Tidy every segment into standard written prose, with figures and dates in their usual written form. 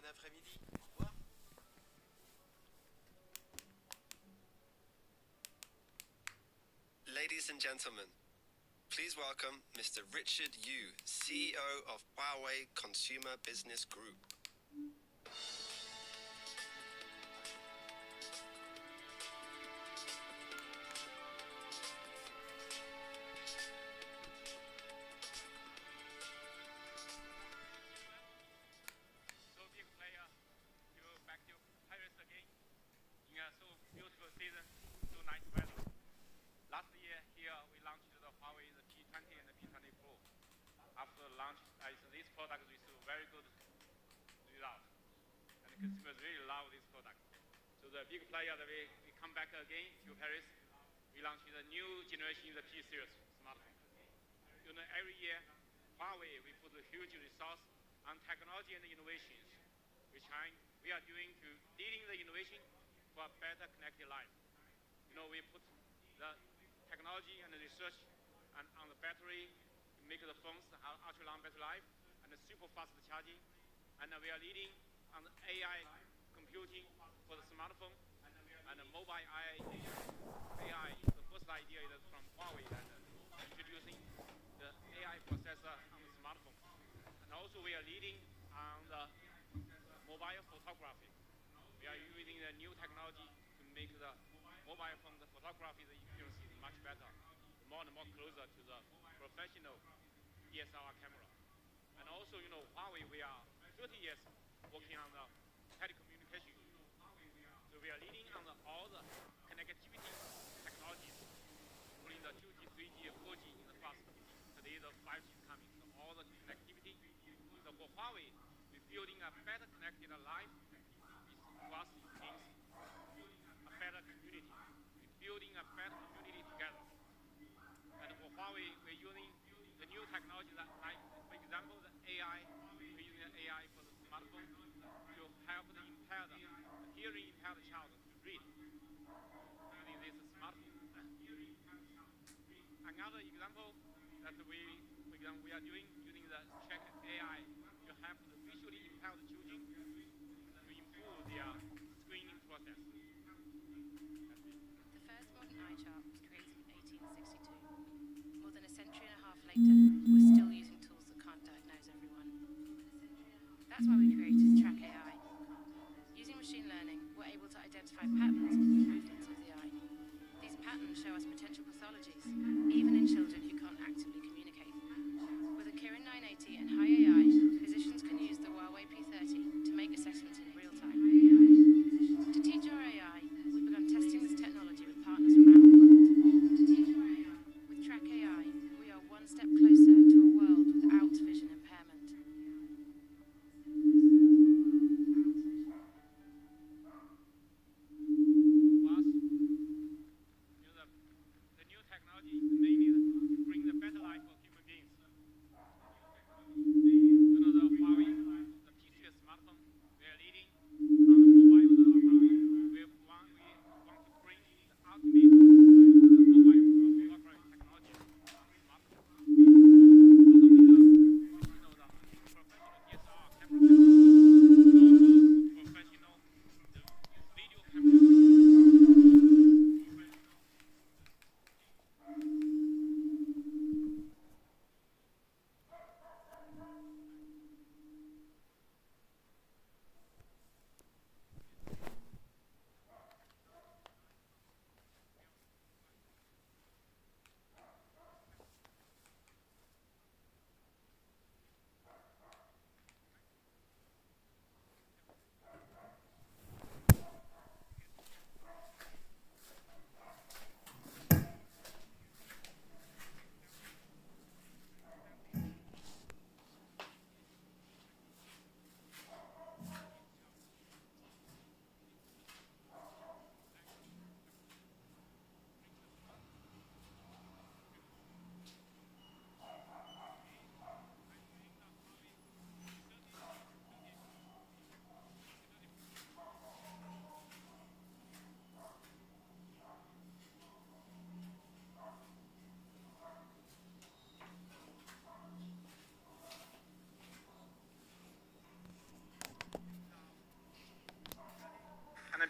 bon après-midi. Au revoir. Ladies and gentlemen, please welcome Mr. Richard Yu, CEO of Huawei Consumer Business Group. So big player, you back to Paris again in a so beautiful season, so nice weather. Last year here we launched the Huawei the P30 and the P30 Pro. After launch, these products received very good results, and the consumers really love this product. So the big player that we come back again to Paris, we launched the new generation the P series smartphone. You know, every year Huawei we put a huge resource on technology and innovations, which we are doing to leading the innovation for a better connected life. You know, we put the technology and the research on the battery to make the phones have ultra long battery life and super fast charging. And we are leading on the AI computing for the smartphone and the mobile AI. The first idea is from Huawei and introducing the AI processor on the smartphone. And also we are leading on the mobile photography. We are using the new technology to make the mobile phone, the photography, the experience is much better, more and more closer to the professional DSLR camera. And also, you know, Huawei, we are 30 years working on the telecommunication. So we are leading on all the connectivity technologies, including the 2G, 3G, 4G in the past. Today the 5G is coming, so all the connectivity. So for Huawei, we're building a better connected life. For us, it means a better community. We're building a better community together. And for Huawei, we're using the new technology that, like, for example, the AI. We're using the AI for the smartphone to help the impaired, the hearing impaired child to read using this smartphone. Another example that we are doing using the check AI to help the visually impaired children to improve their screening process. The first modern eye chart was created in 1862. More than a century and a half later, we're still using tools that can't diagnose everyone. That's why we created Track AI. Using machine learning, we're able to identify patterns in the movements of the eye. These patterns show us potential pathologies, even in children who can't actively communicate. With a Kirin 980 and high AI, physicians can use the Huawei P30 to make assessments in real time.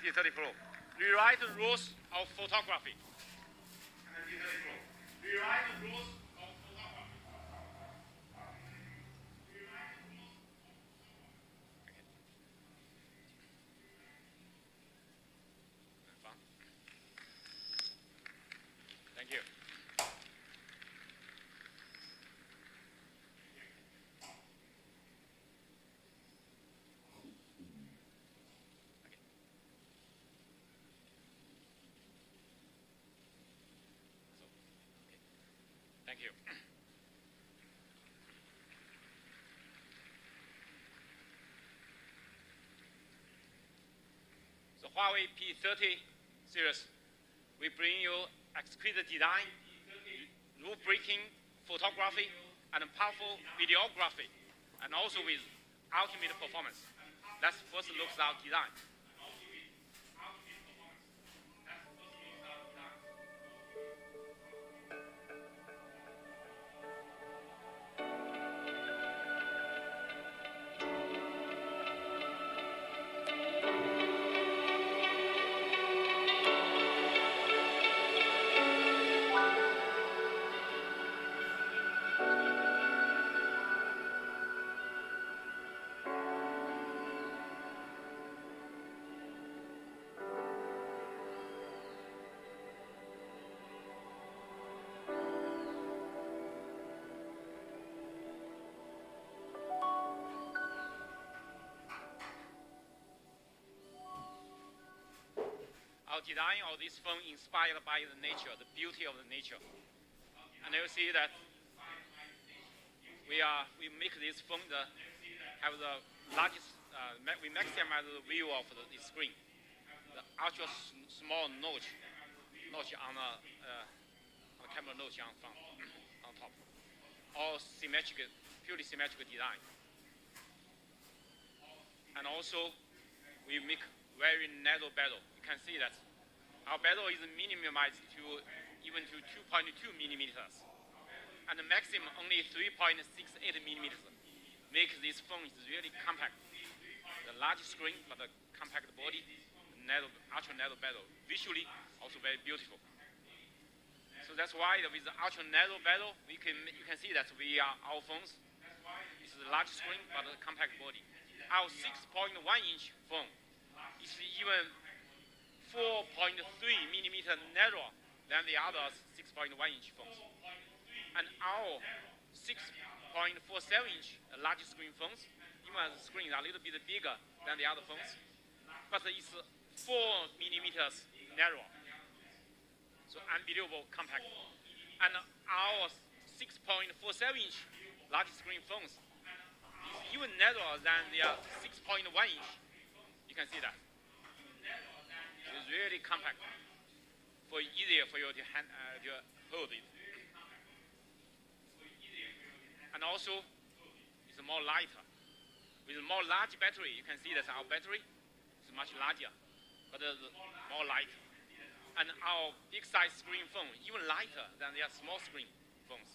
and P30 Pro. Rewrite the rules of photography. And P30 Pro. Rewrite the rules of photography. Thank you. Thank you. The Huawei P30 series, we bring you exquisite design, rule-breaking photography, and powerful videography, and also with ultimate performance. Let's first look at our design. Our design of this phone inspired by the nature, the beauty of the nature. And you see that we make this phone have the largest, we maximize the view of the screen. The ultra small notch on the camera notch on front, on top. All symmetric, purely symmetrical design. And also, we make very narrow bezel. You can see that our bezel is minimized to even to 2.2 millimeters, and the maximum only 3.68 millimeters. Makes this phone is really compact. The large screen, but the compact body, narrow, ultra narrow bezel. Visually, also very beautiful. So that's why with the ultra narrow bezel, you can see that our phones is a large screen but a compact body. Our 6.1-inch phone is even 4.3 millimeter narrower than the other 6.1-inch phones. And our 6.47-inch large screen phones, even the screens are a little bit bigger than the other phones, but it's 4 millimeters narrower. So unbelievable compact. And our 6.47-inch large screen phones is even narrower than the 6.1-inch. You can see that. It's really compact, easier for you to hold it. And also, it's more lighter. With more large battery, you can see that our battery is much larger, but more light. And our big size screen phone even lighter than their small screen phones.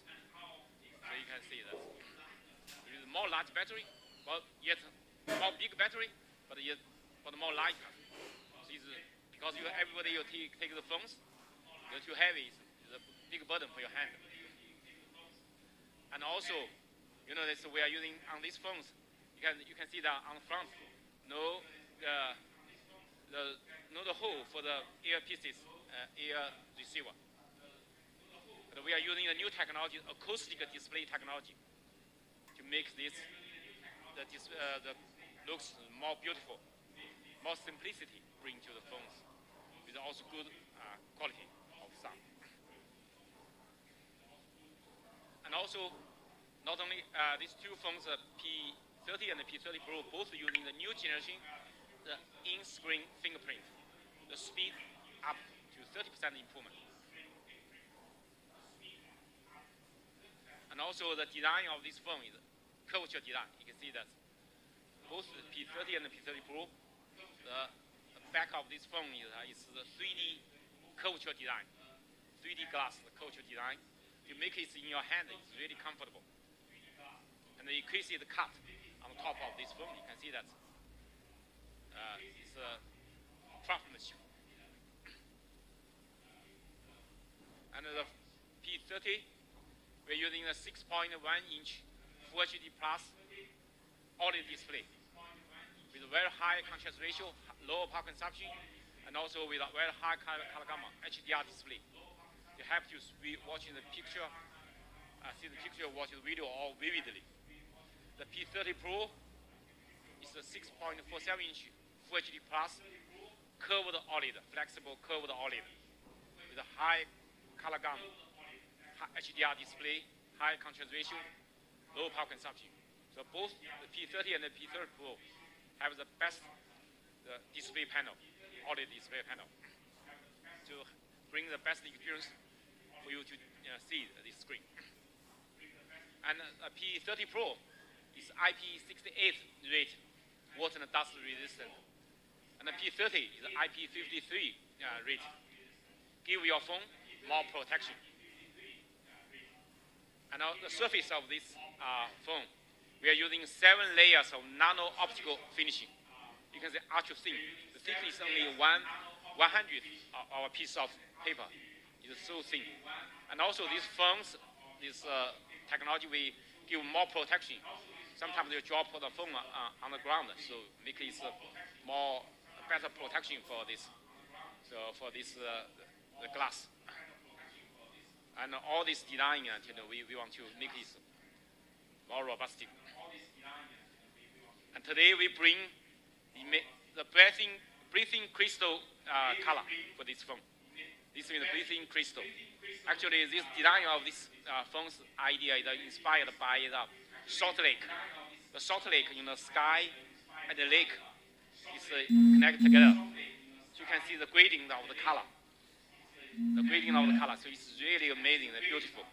So you can see that. It is more large battery, but yet more big battery, but more lighter. So it's, because everybody you take the phones, they're too heavy. It's a big burden for your hand. And also, you know this we are using on these phones. You can see that on the front, no the hole for the earpieces, ear receiver. But we are using a new technology, acoustic display technology, to make the looks more beautiful, more simplicity bring to the phones, with also good quality of sound. And also, not only these two phones, P30 and the P30 Pro, both using the new generation, the in-screen fingerprint. The speed up to 30% improvement. And also the design of this phone is curvature design. You can see that both the P30 and the P30 Pro, the back of this phone is the 3D curvature design. 3D glass, the curvature design. You make it in your hand, it's really comfortable. And you can see the cut on the top of this phone. You can see that it's craftsmanship. And the P30, we're using a 6.1-inch Full HD Plus OLED display with a very high contrast ratio, low power consumption, and also with a very high color gamma HDR display. You have to be watching the picture, see the picture, watch the video all vividly. The P30 Pro is a 6.47-inch Full HD Plus curved OLED, flexible curved OLED with a high color gamma, high HDR display, high contrast ratio, low power consumption. So both the P30 and the P30 Pro have the best display panel, OLED display panel, to bring the best experience for you to see this screen. And the P30 Pro is IP68 rate, water and dust resistant. And the P30 is IP53 rate. Give your phone more protection. And the surface of this phone, we are using 7 layers of nano optical finishing. You can see ultra thin. The thickness is only 1/100th of our piece of paper. It's so thin. And also these phones, this technology will give more protection. Sometimes you drop the phone on the ground, so make it better protection for this. So for this the glass. And all this design, we want to make it more robust. And today we bring the breathing crystal color for this phone. This is the breathing crystal. Actually, this design of this phone's idea is inspired by the salt lake. The salt lake in the sky and the lake is connected together. So you can see the grading of the color. The grading of the color. So it's really amazing and beautiful.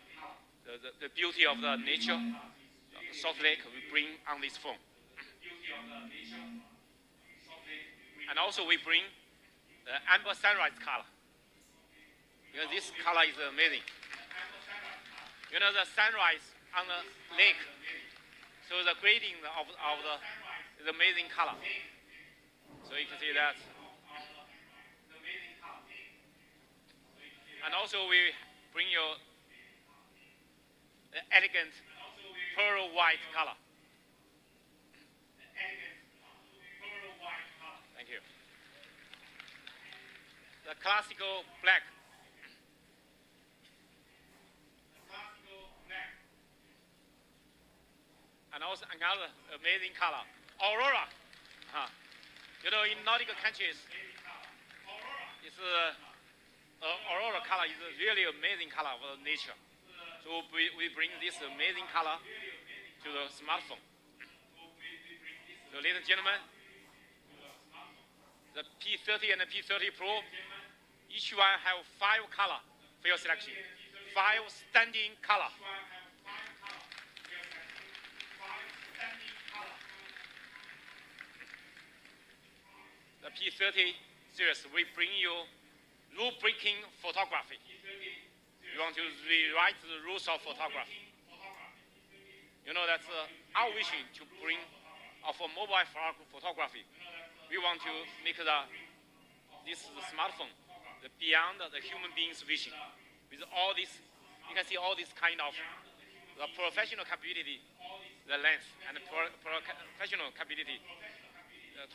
The beauty of the nature, the salt lake, we bring on this phone. And also we bring the amber sunrise color. Because this color is amazing. You know the sunrise on the lake. So the grading of the amazing color. So you can see that. And also we bring you the elegant pearl white color. Thank you. The classical black. And also another amazing color, aurora. You know, in Nordic countries, it's aurora color is a really amazing color of nature. So we bring this amazing color to the smartphone. So ladies and gentlemen, the P30 and the P30 Pro, each one have 5 color for your selection. 5 standing color. The P30 series, we bring you rule-breaking photography. We want to rewrite the rules of photography. You know, that's our vision to bring for mobile photography. We want to make this smartphone beyond the human being's vision. With all this, you can see all this kind of the professional capability, the lens, and the professional capability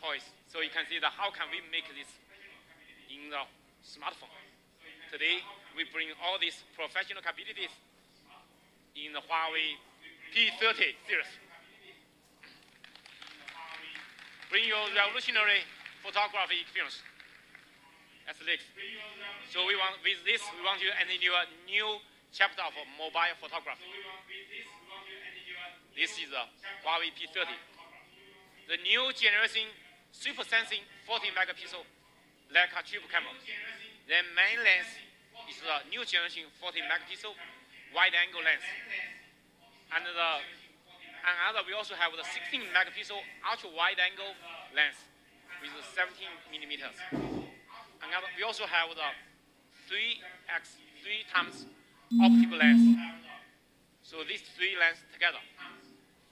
toys. So you can see how can we make this in the smartphone. Today, we bring all these professional capabilities in the Huawei P30 series. Bring your revolutionary photography experience. That's next. So with this, we want to enter into a new chapter of mobile photography. This is the Huawei P30. The new generation super sensing 40 megapixel Leica triple camera. The main lens is the new generation 40 megapixel wide angle lens. And we also have the 16 megapixel ultra wide angle lens with 17 millimeters. And we also have the 3 times optical lens. So these 3 lenses together.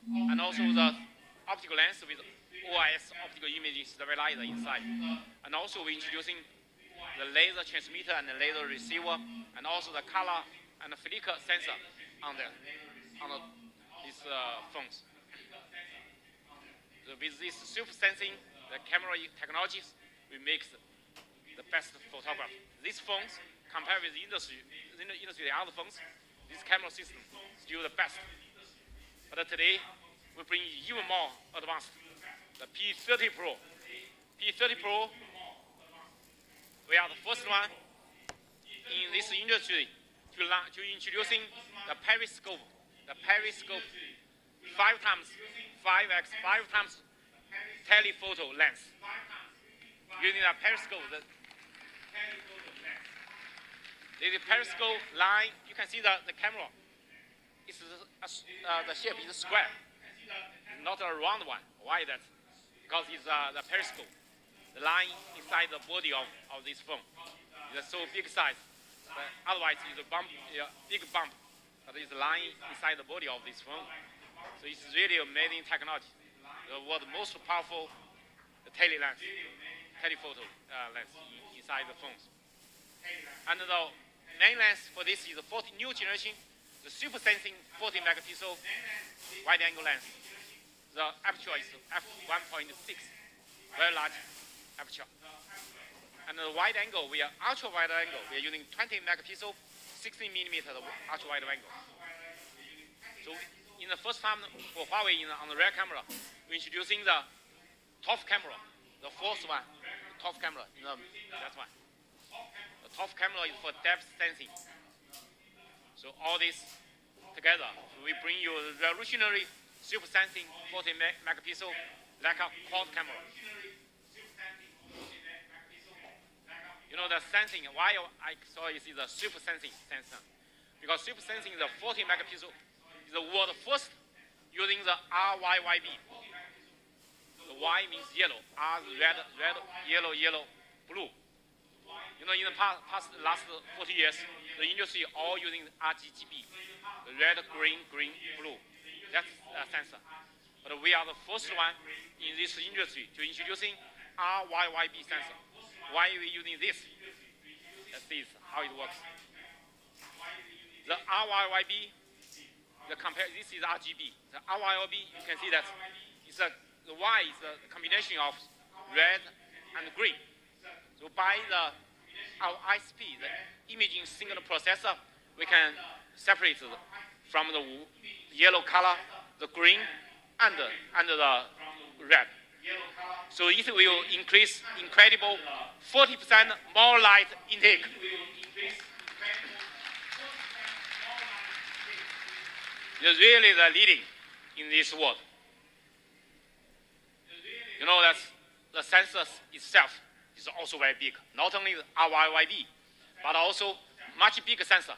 And also the optical lens with OIS optical imaging stabilizer inside. And also we're introducing the laser transmitter and the laser receiver, and also the color and the flicker sensor on these phones. So with this super sensing, the camera technologies, we make the best photography. These phones, compared with the industry other phones, this camera system is still the best. But today, we bring even more advanced, the P30 Pro. P30 Pro, we are the first one in this industry to introducing the periscope. The periscope 5x telephoto lens. Using the periscope, the periscope line, you can see the camera. It's the shape is square, not a round one. Why is that? Because it's the periscope. The line inside the body of this phone is so big size. But otherwise, it's a big bump. But it's lying inside the body of this phone. So it's really amazing technology. The world's most powerful telephoto lens inside the phones. And the main lens for this is the new generation, the super sensing 40 megapixel wide angle lens. The aperture is f1.6, very large aperture. And the wide angle, we are ultra wide angle. We are using 20 megapixel, 16 millimeter ultra wide angle. So in the first time for Huawei on the rear camera, we're introducing the top camera, the fourth one, top camera. That one. The top camera is for depth sensing. So all this together, we bring you a revolutionary super sensing 40 megapixel like a quad camera. You know the sensing, why I saw it is a super sensing sensor. Because super sensing is a 40 megapixel, is the world first using the RYYB. The Y means yellow, R is red, yellow, blue. You know, in the last 40 years, the industry all using RGB, the red, green, blue. That's a sensor. But we are the first one in this industry to introducing RYYB sensor. Why are we using this? This is how it works. The RYYB, this is RGB. The RYYB, you can see that the Y is a combination of red and green. So by our ISP, the imaging signal processor, we can separate from the yellow color, the green, and the red. So it will increase incredible 40% more light intake. It's really the leading in this world. You know that the sensor itself is also very big. Not only the RYYB, but also much bigger sensor.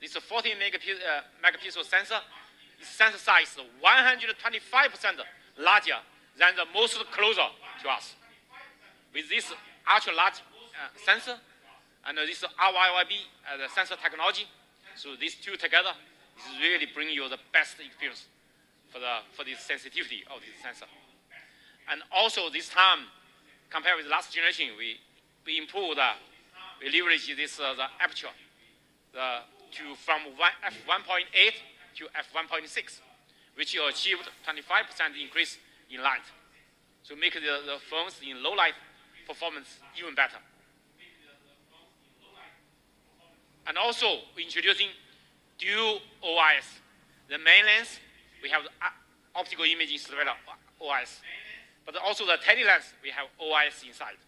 This 40 megapixel sensor, its sensor size is 125% larger than the most closer to us. With this ultra large sensor and this RYYB the sensor technology, so these two together is really bring you the best experience for the sensitivity of this sensor. And also this time, compared with last generation, we improved, we leverage this the aperture from f1.8 to f1.6, which achieved 25% increase in light. So make the phones in low light performance even better. And also we're introducing dual OIS. The main lens, we have the optical imaging surveillance OIS. But also the tele lens, we have OIS inside.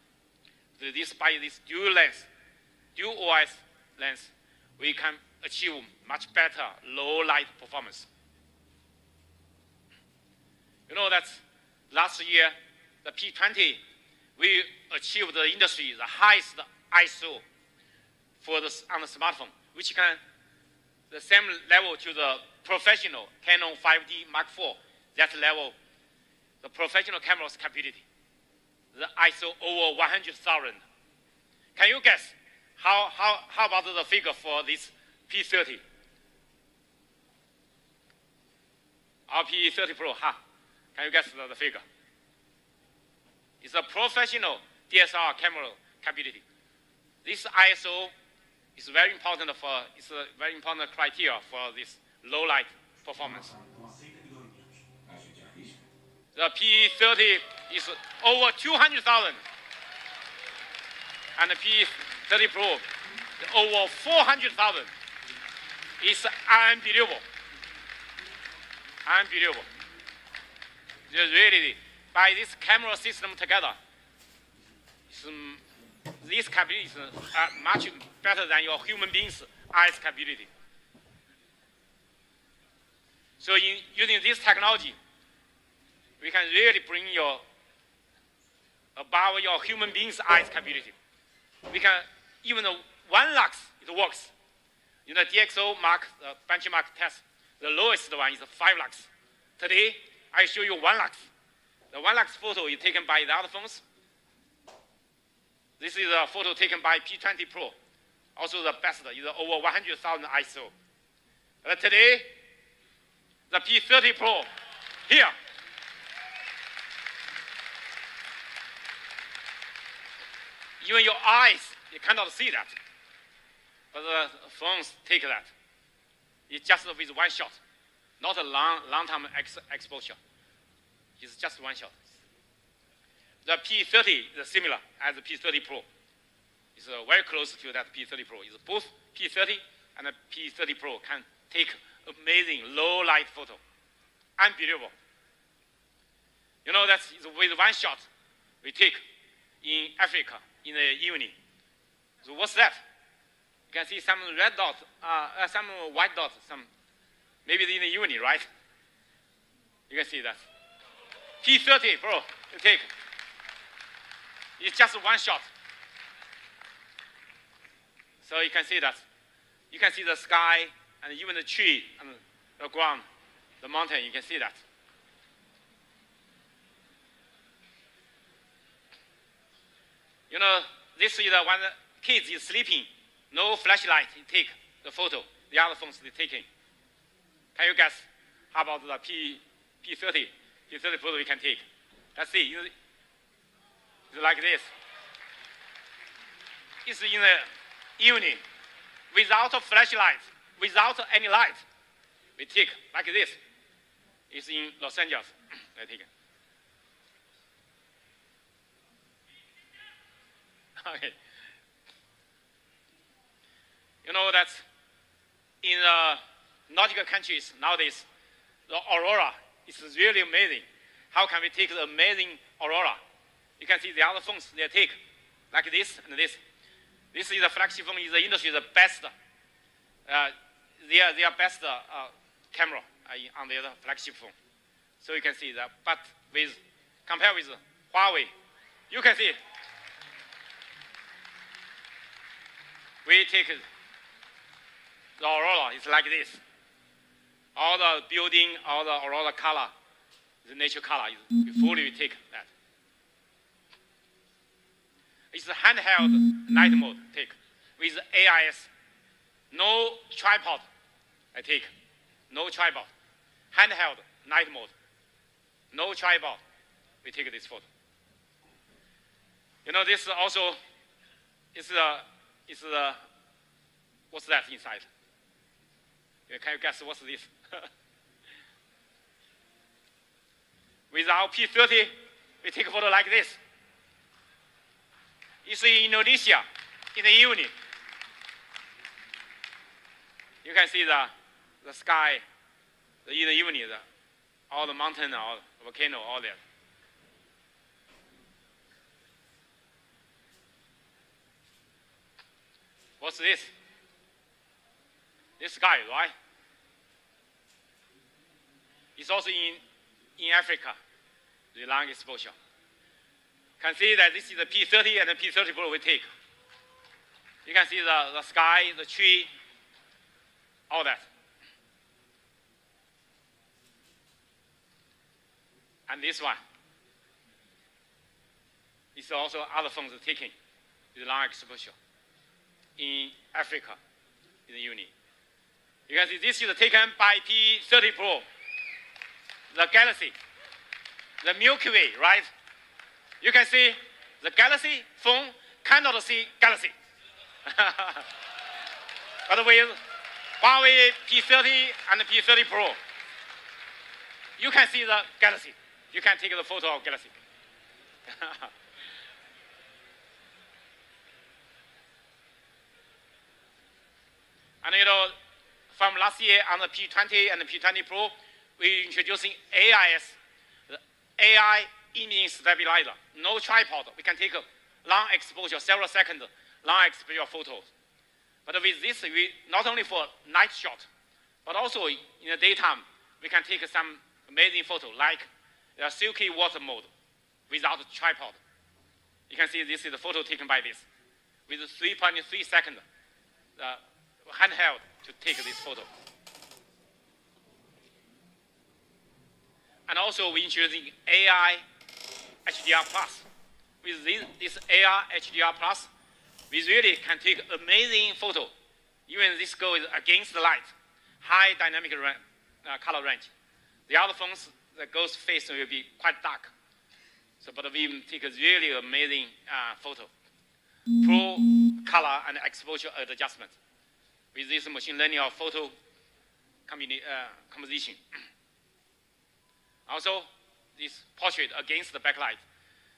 So by this dual OIS lens, we can achieve much better low light performance. You know that last year, the P30, we achieved the industry the highest ISO on the smartphone, which can the same level to the professional Canon 5D Mark IV. That level, the professional camera's capability, the ISO over 100,000. Can you guess how about the figure for this P30? Our P30 Pro, Can you guess the figure? It's a professional DSLR camera capability. This ISO is very important it's a very important criteria for this low light performance. The P30 is over 200,000, and the P30 Pro over 400,000. It's unbelievable. Unbelievable. Really, by this camera system together, this capability is much better than your human being's eyes capability. So using this technology, we can really bring above your human being's eyes capability. We can, even 1 lux, it works. In the DxO benchmark test, the lowest one is 5 lux. Today, I show you 1 lux. The 1 lux photo is taken by the other phones. This is a photo taken by P30 Pro. Also the best is over 100,000 ISO. But today, the P30 Pro, here. Even your eyes, you cannot see that. But the phones take that. It's just with 1 shot, not a long-term exposure. It's just 1 shot. The P30 is similar as the P30 Pro. It's very close to that P30 Pro. It's both P30 and the P30 Pro can take amazing low light photo. Unbelievable. You know, that's with 1 shot we take in Africa in the evening. So what's that? You can see some red dot, some white dot, maybe in the evening, right? You can see that. P30 Pro, you take. It's just 1 shot. So you can see that. You can see the sky and even the tree and the ground, the mountain, you can see that. You know, this is when the kids is sleeping, no flashlight, you take the photo, the other phones they taking. Can you guess how about the P30 photo we can take? Let's see. It's like this. It's in the evening, without a flashlight, without any light. We take like this. It's in Los Angeles. I take it. Okay. You know that in Nordic countries nowadays, the aurora is really amazing. How can we take the amazing aurora? You can see the other phones they take like this and this. This is the flagship phone in the industry, the best, their best camera on their flagship phone. So you can see that. But compare with Huawei, you can see we take the aurora. It's like this. All the building, all the aurora color, the nature color, fully we take that. It's a handheld night mode take with AIS. No tripod, I take. No tripod. Handheld night mode. No tripod. We take this photo. You know, this also is what's that inside? Can you guess what's this? With our P30, we take a photo like this. It's in Indonesia in the evening. You can see the sky in the evening, all the mountain, all the volcano, all there. What's this? This sky, right? It's also in Africa, the long exposure. Can see that this is the P30 and the P30 Pro we take. You can see the sky, the tree, all that. And this one is also other phones taking with long exposure in Africa in the evening. You can see this is taken by P30 Pro, the galaxy, the Milky Way, right? You can see the Galaxy phone cannot see Galaxy. But with Huawei P30 and P30 Pro, you can see the Galaxy. You can take the photo of Galaxy. And you know, from last year on the P20 and the P20 Pro, we're introducing AIS, the AI image stabilizer. No tripod. We can take a long exposure, several second, long exposure photos. But with this, we not only for night shot, but also in the daytime, we can take some amazing photo, like the silky water mode without tripod. You can see this is the photo taken by this, with 3.3 seconds handheld to take this photo. And also we're introducing AI HDR Plus. With this AI HDR Plus, we really can take amazing photo. Even this goes against the light, high dynamic color range. The other phones, the ghost face will be quite dark. So, but we take a really amazing photo. Pro color and exposure adjustment with this machine learning of photo composition. Also, this portrait against the backlight.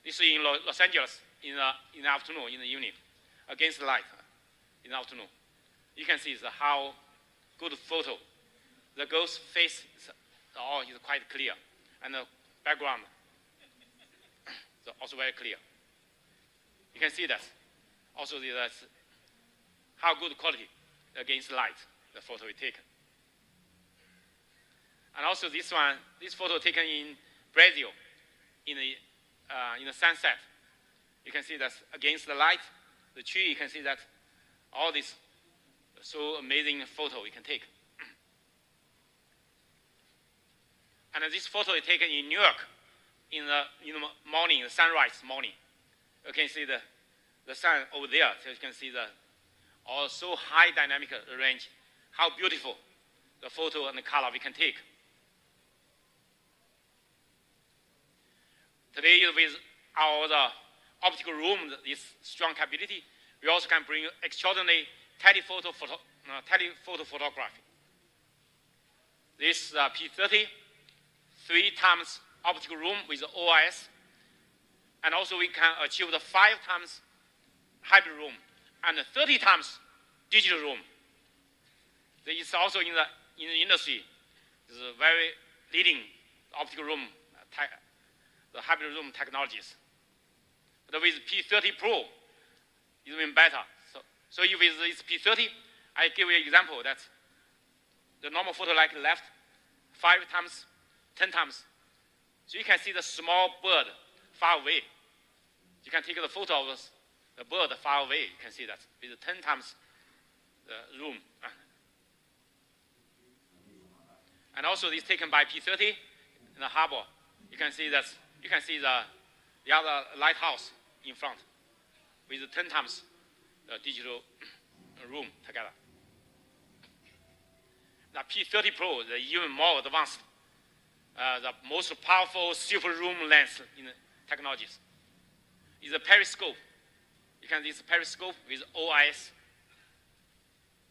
This is in Los Angeles in the afternoon, in the evening, against the light in the afternoon. You can see how good photo. The ghost face is quite clear, and the background is also very clear. You can see that. Also, that's how good quality against light the photo is taken. And also this photo taken in Brazil, in the sunset. You can see that against the light, the tree, you can see that all this so amazing photo we can take. And this photo is taken in New York in the morning, the sunrise morning. You can see the sun over there, so you can see the also high dynamic range, how beautiful the photo and the color we can take. Today, with our optical room, this strong capability, we also can bring extraordinary telephoto photography. This P30, 3 times optical room with OIS, and also we can achieve the 5 times hybrid room and 30 times digital room. This is also in the industry. This is a very leading optical room, the hybrid room technologies. But with P30 Pro, it's even better. So with this P30, I give you an example that the normal photo like left, 5 times, 10 times. So you can see the small bird far away. You can take the photo of the bird far away. You can see that with 10 times the room. And also this taken by P30 in the harbor. You can see that the other lighthouse in front with 10 times the digital room together. The P30 Pro is even more advanced, the most powerful super room lens in the technologies. Is a periscope. You can see this periscope with OIS.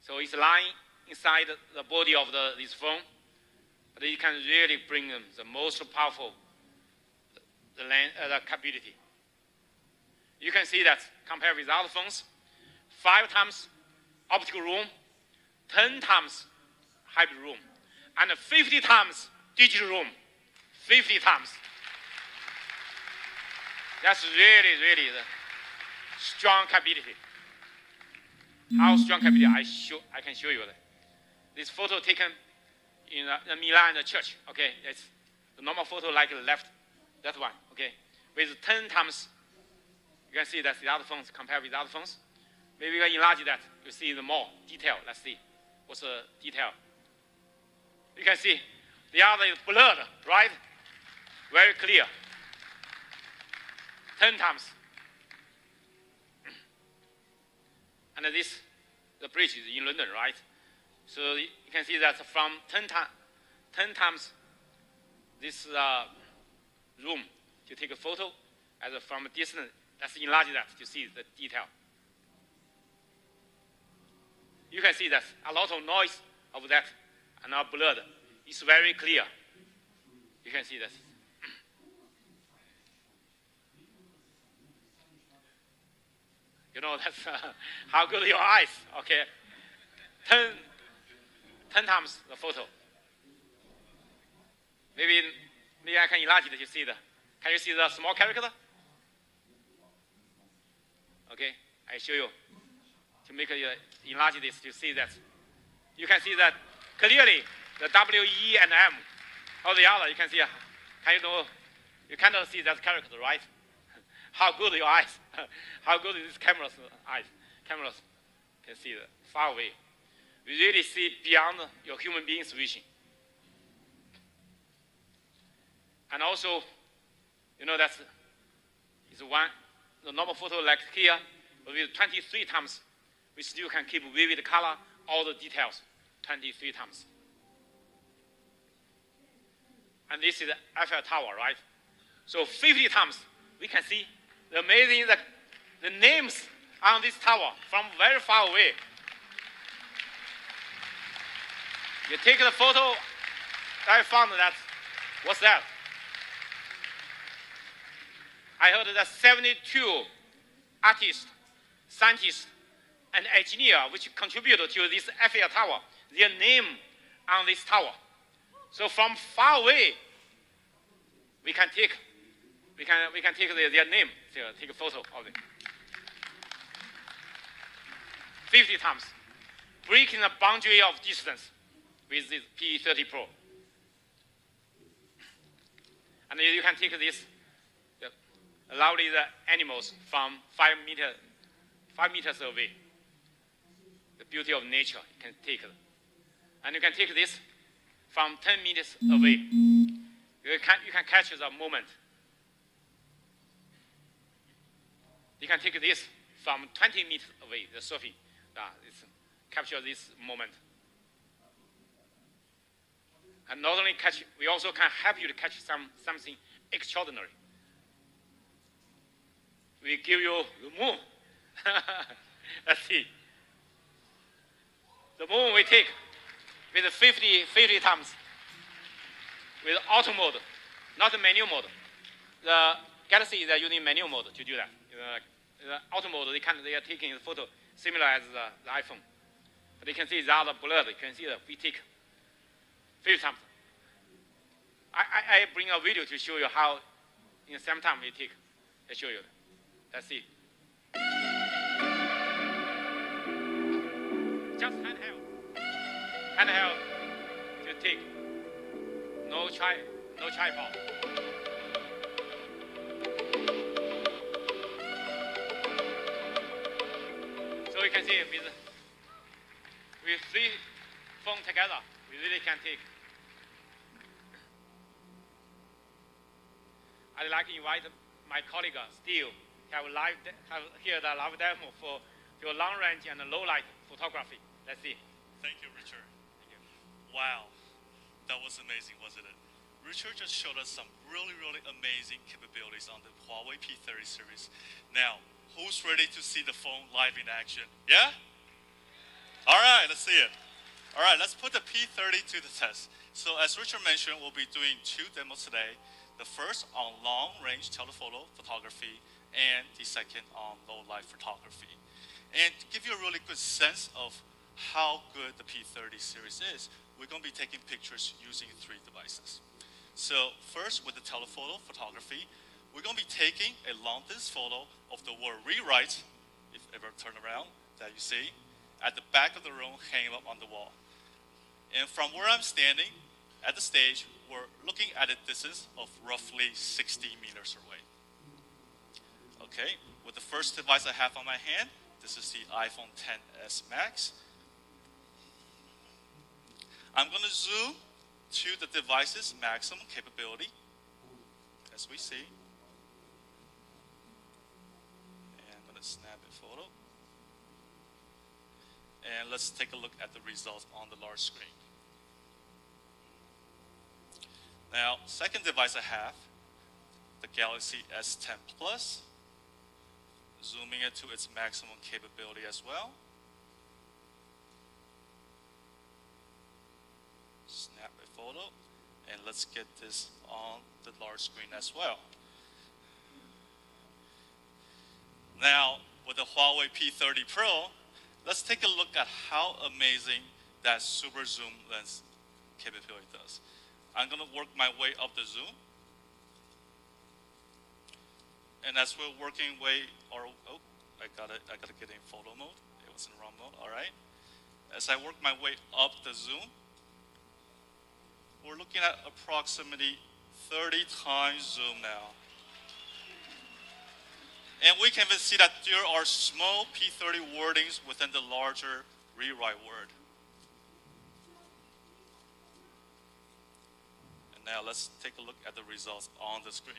So it's lying inside the body of this phone, but you can really bring the most powerful the capability. You can see that compared with other phones, 5 times optical room, 10 times hybrid room, and 50 times digital room. 50 times. That's really, really the strong capability. How strong capability? I can show you that. This photo taken in the Milan church. Okay, it's the normal photo like the left, that one. Okay, with 10 times. You can see that the other phones compared with the other phones. Maybe we can enlarge that. You see the more detail. Let's see what's the detail. You can see the other is blurred, right? Very clear. 10 times. And the bridge is in London, right? So you can see that from 10 times this room to take a photo, from a distance, let's enlarge that to see the detail. You can see that a lot of noise of that and now blurred. It's very clear. You can see that. You know, that's how good your eyes, okay? 10 times the photo. Maybe I can enlarge it to see the. Can you see the small character? Okay, I show you to make enlarge this to see that. You can see that clearly the W, E, and M. Or the other, you can see. Can you know? You cannot see that character, right? How good your eyes? How good is this camera's eyes? Cameras can see the far away. We really see beyond your human being's vision. And also, you know, that's is one the normal photo like here, but with 23 times, we still can keep vivid color, all the details, 23 times. And this is the Eiffel Tower, right? So 50 times, we can see the amazing the names on this tower from very far away. You take the photo, I found that, what's that? I heard that 72 artists, scientists, and engineers which contributed to this Eiffel Tower, their name on this tower. So from far away, we can take their name, take a photo of it. 50 times, breaking the boundary of distance with this P30 Pro. And you can take this, lovely the animals from 5 meters away. The beauty of nature, you can take it. And you can take this from 10 meters away. You can catch the moment. You can take this from 20 meters away, the surfing. Capture this moment. And not only catch, we also can help you to catch something extraordinary. We give you the moon. Let's see. The moon we take with 50 times with auto mode, not the manual mode. The Galaxy is using manual mode to do that. The auto mode, they are taking the photo similar as the iPhone. But you can see the other blurred. You can see that we take 50 times. I bring a video to show you how in the same time we take. I show you. Let's see. Just handheld to take. No tripod. So you can see with 3 phones together, we really can take. I'd like to invite my colleague Steve have here the live demo for your long range and low light photography. Let's see. Thank you, Richard. Thank you. Wow, that was amazing, wasn't it? Richard just showed us some really, really amazing capabilities on the Huawei P30 series. Now, who's ready to see the phone live in action? Yeah? All right, let's see it. All right, let's put the P30 to the test. So as Richard mentioned, we'll be doing 2 demos today. The first on long-range telephoto photography, and the second on low-light photography. And to give you a really good sense of how good the P30 series is, we're going to be taking pictures using 3 devices. So first, with the telephoto photography, we're going to be taking a long-distance photo of the word rewrite, if ever turn around, that you see, at the back of the room hanging up on the wall. And from where I'm standing, at the stage, we're looking at a distance of roughly 60 meters away. Okay, with the first device I have on my hand, this is the iPhone XS Max. I'm going to zoom to the device's maximum capability, as we see. And I'm going to snap a photo. And let's take a look at the results on the large screen. Now, second device I have, the Galaxy S10 Plus, zooming it to its maximum capability as well. Snap a photo, and let's get this on the large screen as well. Now, with the Huawei P30 Pro, let's take a look at how amazing that super zoom lens capability does. I'm gonna work my way up the zoom. And as we're working I gotta get in photo mode. It was in wrong mode, all right. As I work my way up the zoom, we're looking at approximately 30 times zoom now. And we can even see that there are small P30 wordings within the larger rewrite word. And now let's take a look at the results on the screen.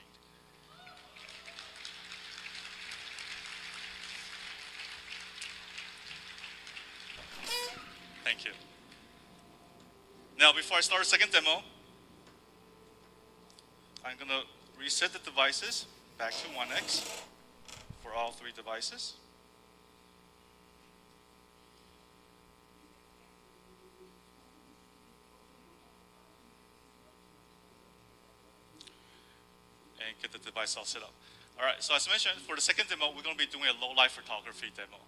Thank you. Now, before I start a second demo, I'm going to reset the devices back to 1x for all 3 devices. And get the device all set up. All right, so as mentioned, for the second demo, we're going to be doing a low-light photography demo.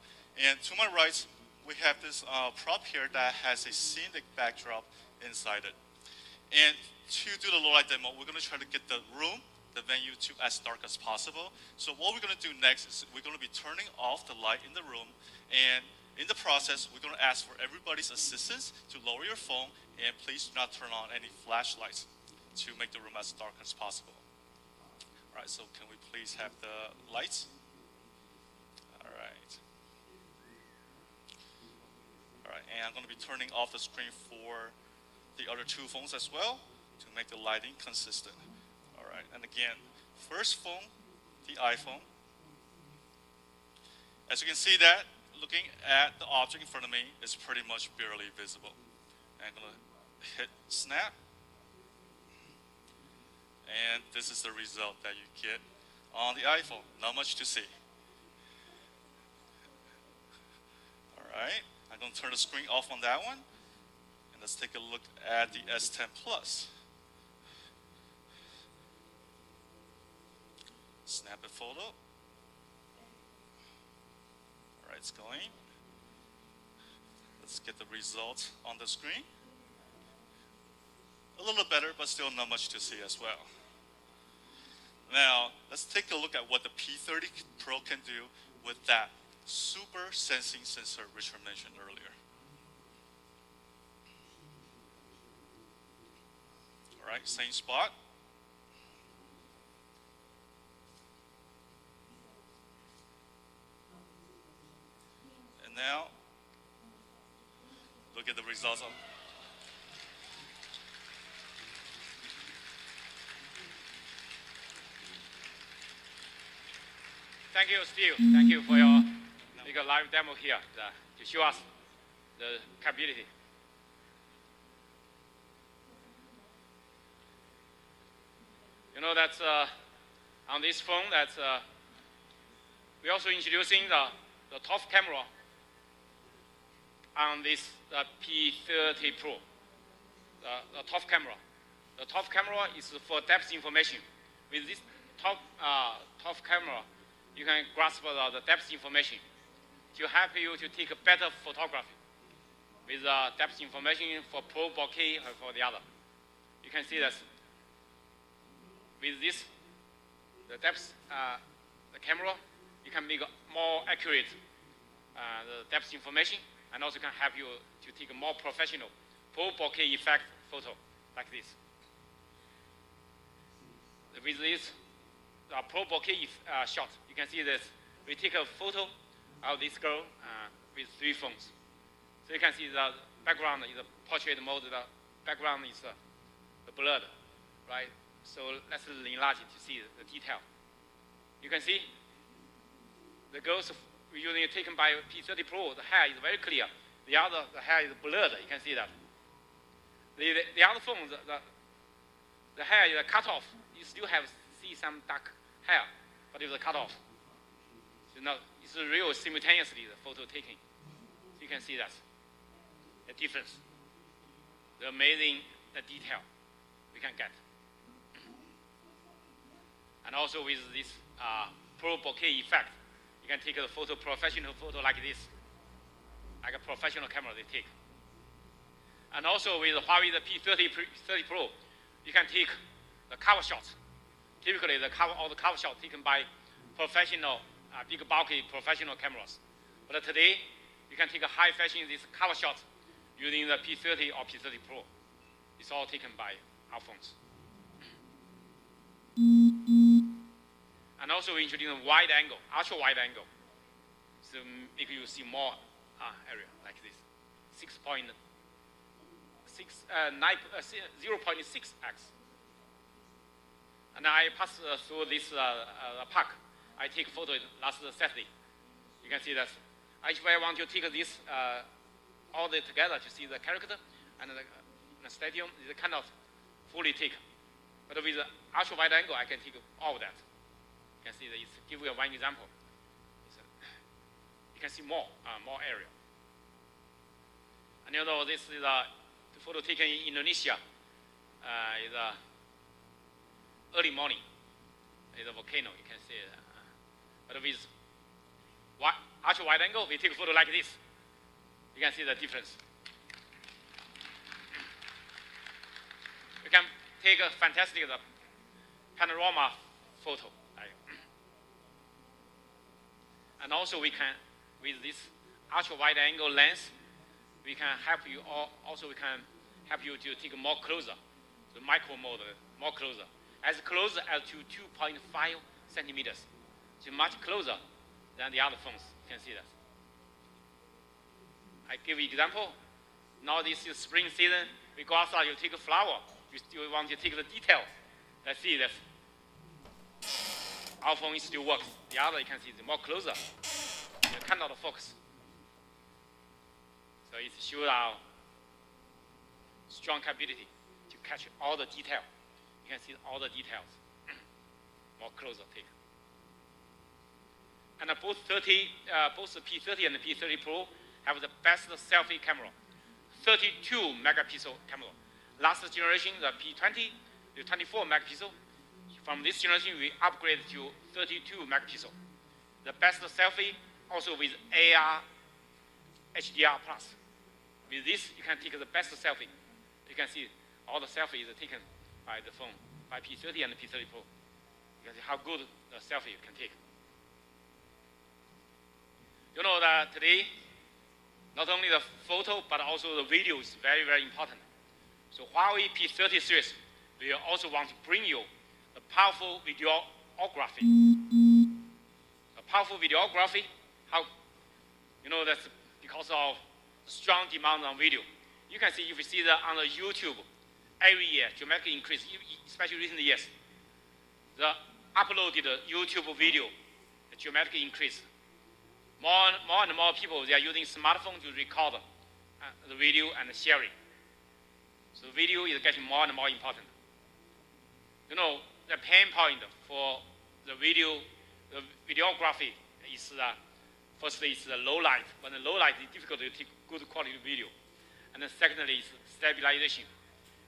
And to my right, we have this prop here that has a scenic backdrop inside it. And to do the low-light demo, we're going to try to get the room, the venue, to as dark as possible. So what we're going to do next is we're going to be turning off the light in the room. And in the process, we're going to ask for everybody's assistance to lower your phone, and please do not turn on any flashlights to make the room as dark as possible. All right, so can we please have the lights? All right. All right, and I'm going to be turning off the screen for the other 2 phones as well to make the lighting consistent. All right, and again, first phone, the iPhone. As you can see that, looking at the object in front of me is pretty much barely visible. And I'm going to hit snap. And this is the result that you get on the iPhone. Not much to see. All right. I'm going to turn the screen off on that one. And let's take a look at the S10 Plus. Snap a photo. All right, it's going. Let's get the results on the screen. A little better, but still not much to see as well. Now, let's take a look at what the P30 Pro can do with that super sensing sensor Richard mentioned earlier. All right, same spot. And now, look at the results of Thank you, Steve. Thank you for your live demo here to show us the capability. You know that on this phone, we're also introducing the top camera on this P30 Pro. The top camera. The top camera is for depth information. With this top camera, you can grasp the depth information to help you to take a better photography with depth information for pro bokeh or for the other. You can see that with this, the depth, the camera, you can make more accurate the depth information, and also can help you to take a more professional pro bokeh effect photo like this. With this pro bokeh shot, you can see this. We take a photo of this girl with 3 phones. So you can see the background is a portrait mode. The background is blurred, right? So let's enlarge it to see the detail. You can see the girls using taken by P30 Pro. The hair is very clear. The hair is blurred. You can see that. The other phone, the hair is cut off. You still see some dark hair, but it was cut off. So now it's real simultaneously the photo taking. So you can see that the difference, the amazing detail we can get. And also with this pro bokeh effect, you can take a professional photo like this, like a professional camera they take. And also with Huawei the P30 Pro, you can take the cover shots. Typically, all the cover shots taken by professional, big bulky professional cameras. But today, you can take a high fashion this cover shot using the P30 or P30 Pro. It's all taken by our phones. And also we introduce a wide angle, ultra wide angle. So make you see more area like this, 0.6x. And I pass through this park. I take photo last Saturday. You can see that. If I want to take this all together to see the character and the stadium, is kind of fully taken. But with the ultra wide angle, I can take all of that. You can see that it's give you one example. You can see more area. And you know this is the photo taken in Indonesia. Is early morning. It's a volcano. You can see it. But with ultra wide angle, we take a photo like this. You can see the difference. We can take a fantastic panorama photo. And also we can, with this ultra wide angle lens, we can help you, also we can help you to take more closer, the micro mode, more closer. As close as to 2.5 centimeters. So much closer than the other phones. You can see that. I give you example. Now this is spring season. We go outside, you take a flower. You want to take the detail. Let's see this. Our phone still works. The other you can see is more closer. You cannot focus. So it shows our strong capability to catch all the detail. You can see all the details. More closer take. And both the P30 and the P30 Pro have the best selfie camera. 32 megapixel camera. Last generation, the P20, the 24 megapixel. From this generation, we upgraded to 32 megapixel. The best selfie, also with AR HDR+. With this, you can take the best selfie. You can see all the selfies are taken by the phone, by P30 and the P30 Pro. You can see how good the selfie you can take. You know that today, not only the photo, but also the video is very, very important. So Huawei P30 series, we also want to bring you the powerful videography. A powerful videography, how, you know, that's because of strong demand on video. You can see, if you see that on the YouTube, every year, dramatically increase, especially recent years. The uploaded YouTube video, dramatically increase. More and more people, they are using smartphone to record the video and sharing. So video is getting more and more important. You know, the pain point for the videography is firstly it's the low light. When the low light is difficult to take good quality video. And then secondly is stabilization.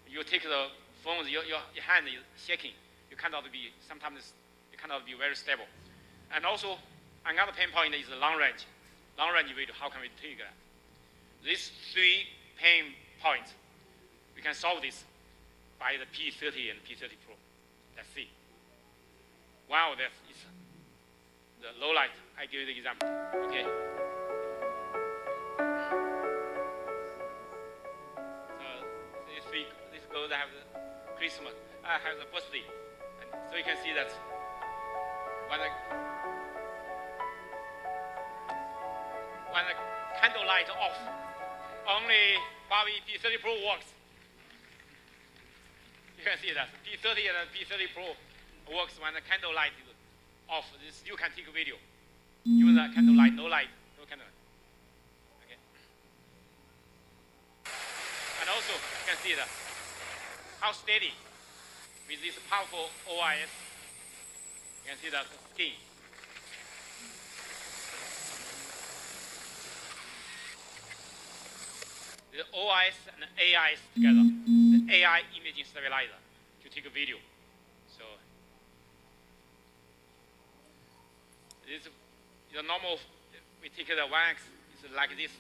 You take the phone, your hand is shaking. You cannot be, sometimes you cannot be very stable. And also, another pain point is the long range. Long range video, how can we take that? These three pain points, we can solve this by the P30 and P30 Pro. Let's see. Wow, that is the low light. I give you the example. Okay. So this girl have the Christmas, have the birthday, and so you can see that when the candle light off, only Huawei P30 Pro works. You can see that P30 and P30 Pro works when the candle light is off. You still can take a video. Even the candle light, no candle light. Okay. And also, you can see that how steady with this powerful OIS You can see the skin. The OS and AI together. The AI imaging stabilizer to take a video. So this is the normal. We take the 1x. It's like this.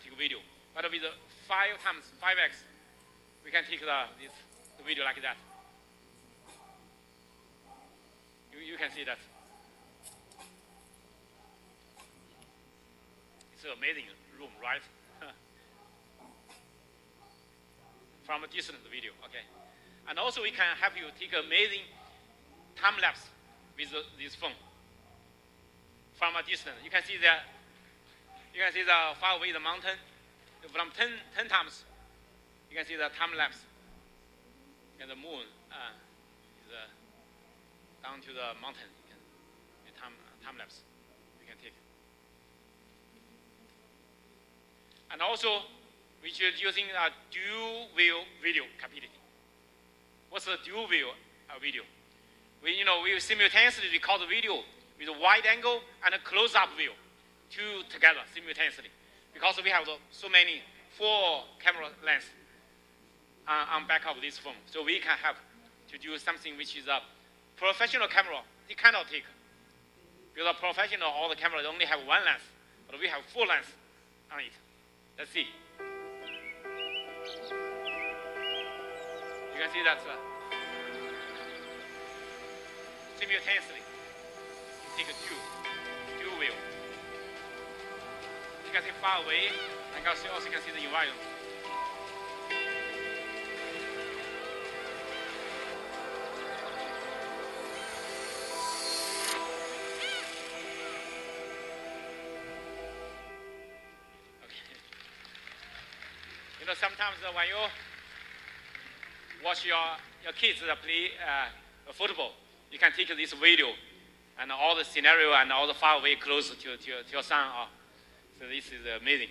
Take a video. But with the 5x, we can take the video like that. You can see that. It's an amazing room, right? From a distant video, okay. And also we can help you take amazing time lapse with this phone. From a distance, you can see the far away the mountain. From 10 times, you can see the time lapse. And the moon is down to the mountain. You can time lapse. You can take. And also, which is using a dual view video capability. What's the dual view video? We simultaneously record the video with a wide angle and a close-up view, two together simultaneously, because we have so many 4 camera lenses on back of this phone. So we can have to do something which is a professional camera. It cannot take. Because a professional, all the cameras only have 1 lens, but we have 4 lenses on it. Let's see. You can see that simultaneously. You take a dual view. You can see far away, and also you can see the environment. Okay. Sometimes when you watch your kids play football, you can take this video and all the scenario and all the far away close to your son. So this is amazing.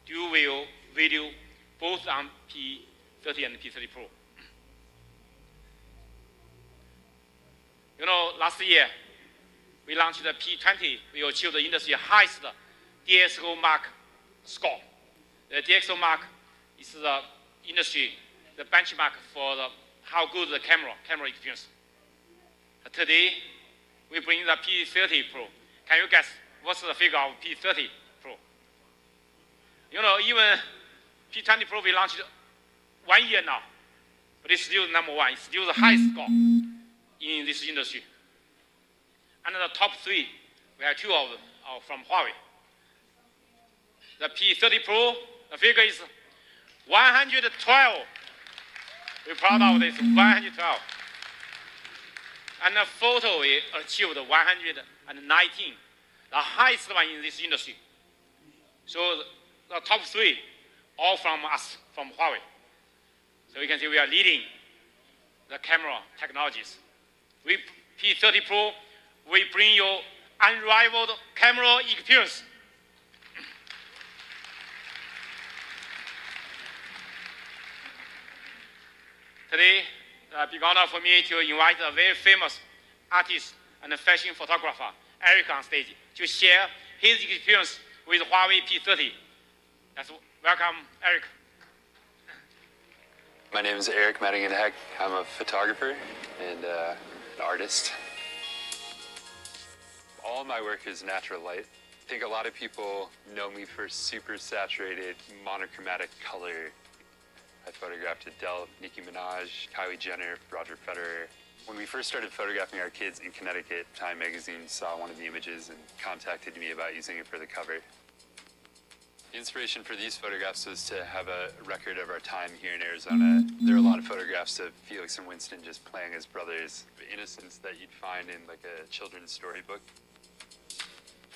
Dual view video, both on P30 and P30 Pro. Last year, we launched the P20. We achieved the industry highest DxO Mark score. The DxO Mark is the industry, the benchmark for how good the camera experience. Today, we bring the P30 Pro. Can you guess what's the figure of P30 Pro? Even P20 Pro we launched 1 year now, but it's still number 1. It's still the highest score in this industry. And the top 3, we have 2 of them are from Huawei. The P30 Pro, the figure is 112. We're proud of this, 112. And the photo we achieved 119, the highest one in this industry. So the top 3, all from us, from Huawei. So you can see we are leading the camera technologies. With P30 Pro, we bring you unrivaled camera experience. Today, a big honor for me to invite a very famous artist and fashion photographer, Eric, on stage to share his experience with Huawei P30. Let's welcome Eric. My name is Eric Madigan-Heck. I'm a photographer and an artist. All my work is natural light. I think a lot of people know me for super saturated, monochromatic color. I photographed Adele, Nicki Minaj, Kylie Jenner, Roger Federer. When we first started photographing our kids in Connecticut, Time magazine saw one of the images and contacted me about using it for the cover. The inspiration for these photographs was to have a record of our time here in Arizona. There are a lot of photographs of Felix and Winston just playing as brothers, innocence that you'd find in like a children's storybook.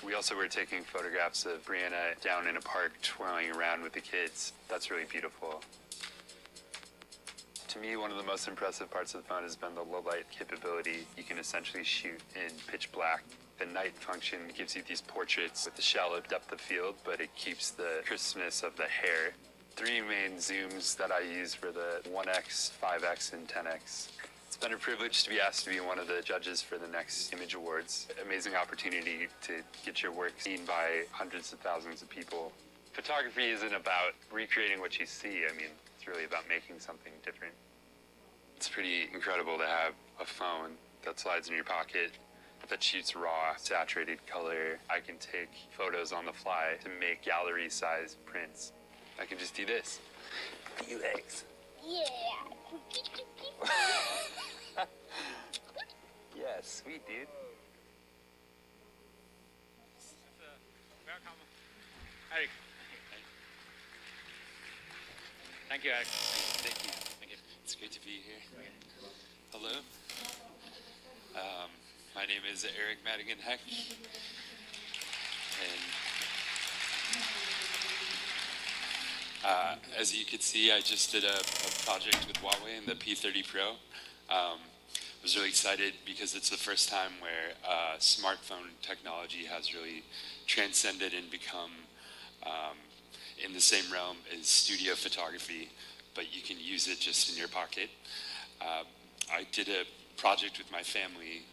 We also were taking photographs of Brianna down in a park twirling around with the kids. That's really beautiful. To me, one of the most impressive parts of the phone has been the low light capability. You can essentially shoot in pitch black. The night function gives you these portraits with the shallow depth of field, but it keeps the crispness of the hair. 3 main zooms that I use for the 1x, 5x, and 10x. It's been a privilege to be asked to be one of the judges for the next Image Awards. Amazing opportunity to get your work seen by hundreds of thousands of people. Photography isn't about recreating what you see. I mean, it's really about making something different. It's pretty incredible to have a phone that slides in your pocket that shoots raw, saturated color. I can take photos on the fly to make gallery-sized prints. I can just do this. Few eggs. Yeah. Yeah, sweet, dude. Welcome, Eric. Thank you, Eric. Thank you. Thank you. It's great to be here. Hello. My name is Eric Madigan Heck, and as you can see, I just did a project with Huawei in the P30 Pro. I was really excited because it's the first time where smartphone technology has really transcended and become in the same realm as studio photography, but you can use it just in your pocket. I did a project with my family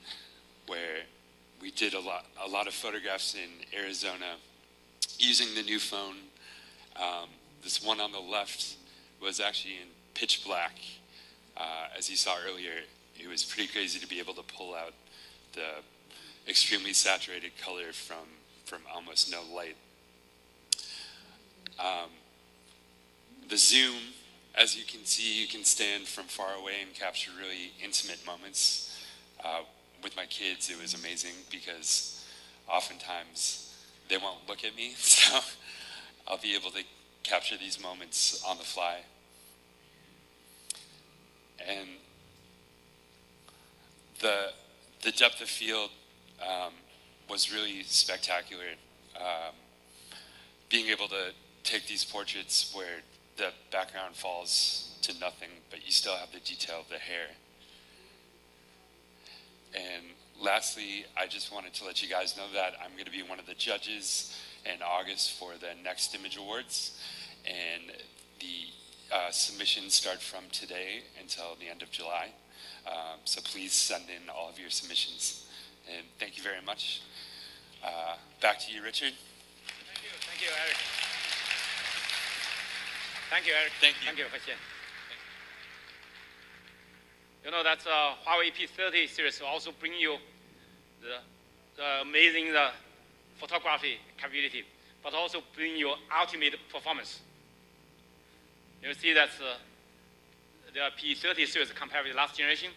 where we did a lot of photographs in Arizona using the new phone. This one on the left was actually in pitch black. As you saw earlier, it was pretty crazy to be able to pull out the extremely saturated color from almost no light. The zoom, as you can see, you can stand from far away and capture really intimate moments. With my kids, it was amazing because oftentimes they won't look at me, so I'll be able to capture these moments on the fly. And the depth of field was really spectacular. Being able to take these portraits where the background falls to nothing, but you still have the detail of the hair. And lastly, I just wanted to let you guys know that I'm going to be one of the judges in August for the next Image Awards, and the submissions start from today until the end of July. So please send in all of your submissions. And thank you very much. Back to you, Richard. Thank you, Eric. Thank you, Eric. Thank you. Thank you, Huixian. You know that Huawei P30 series will also bring you the amazing photography capability, but also bring you ultimate performance. You see that the P30 series compared with the last generation,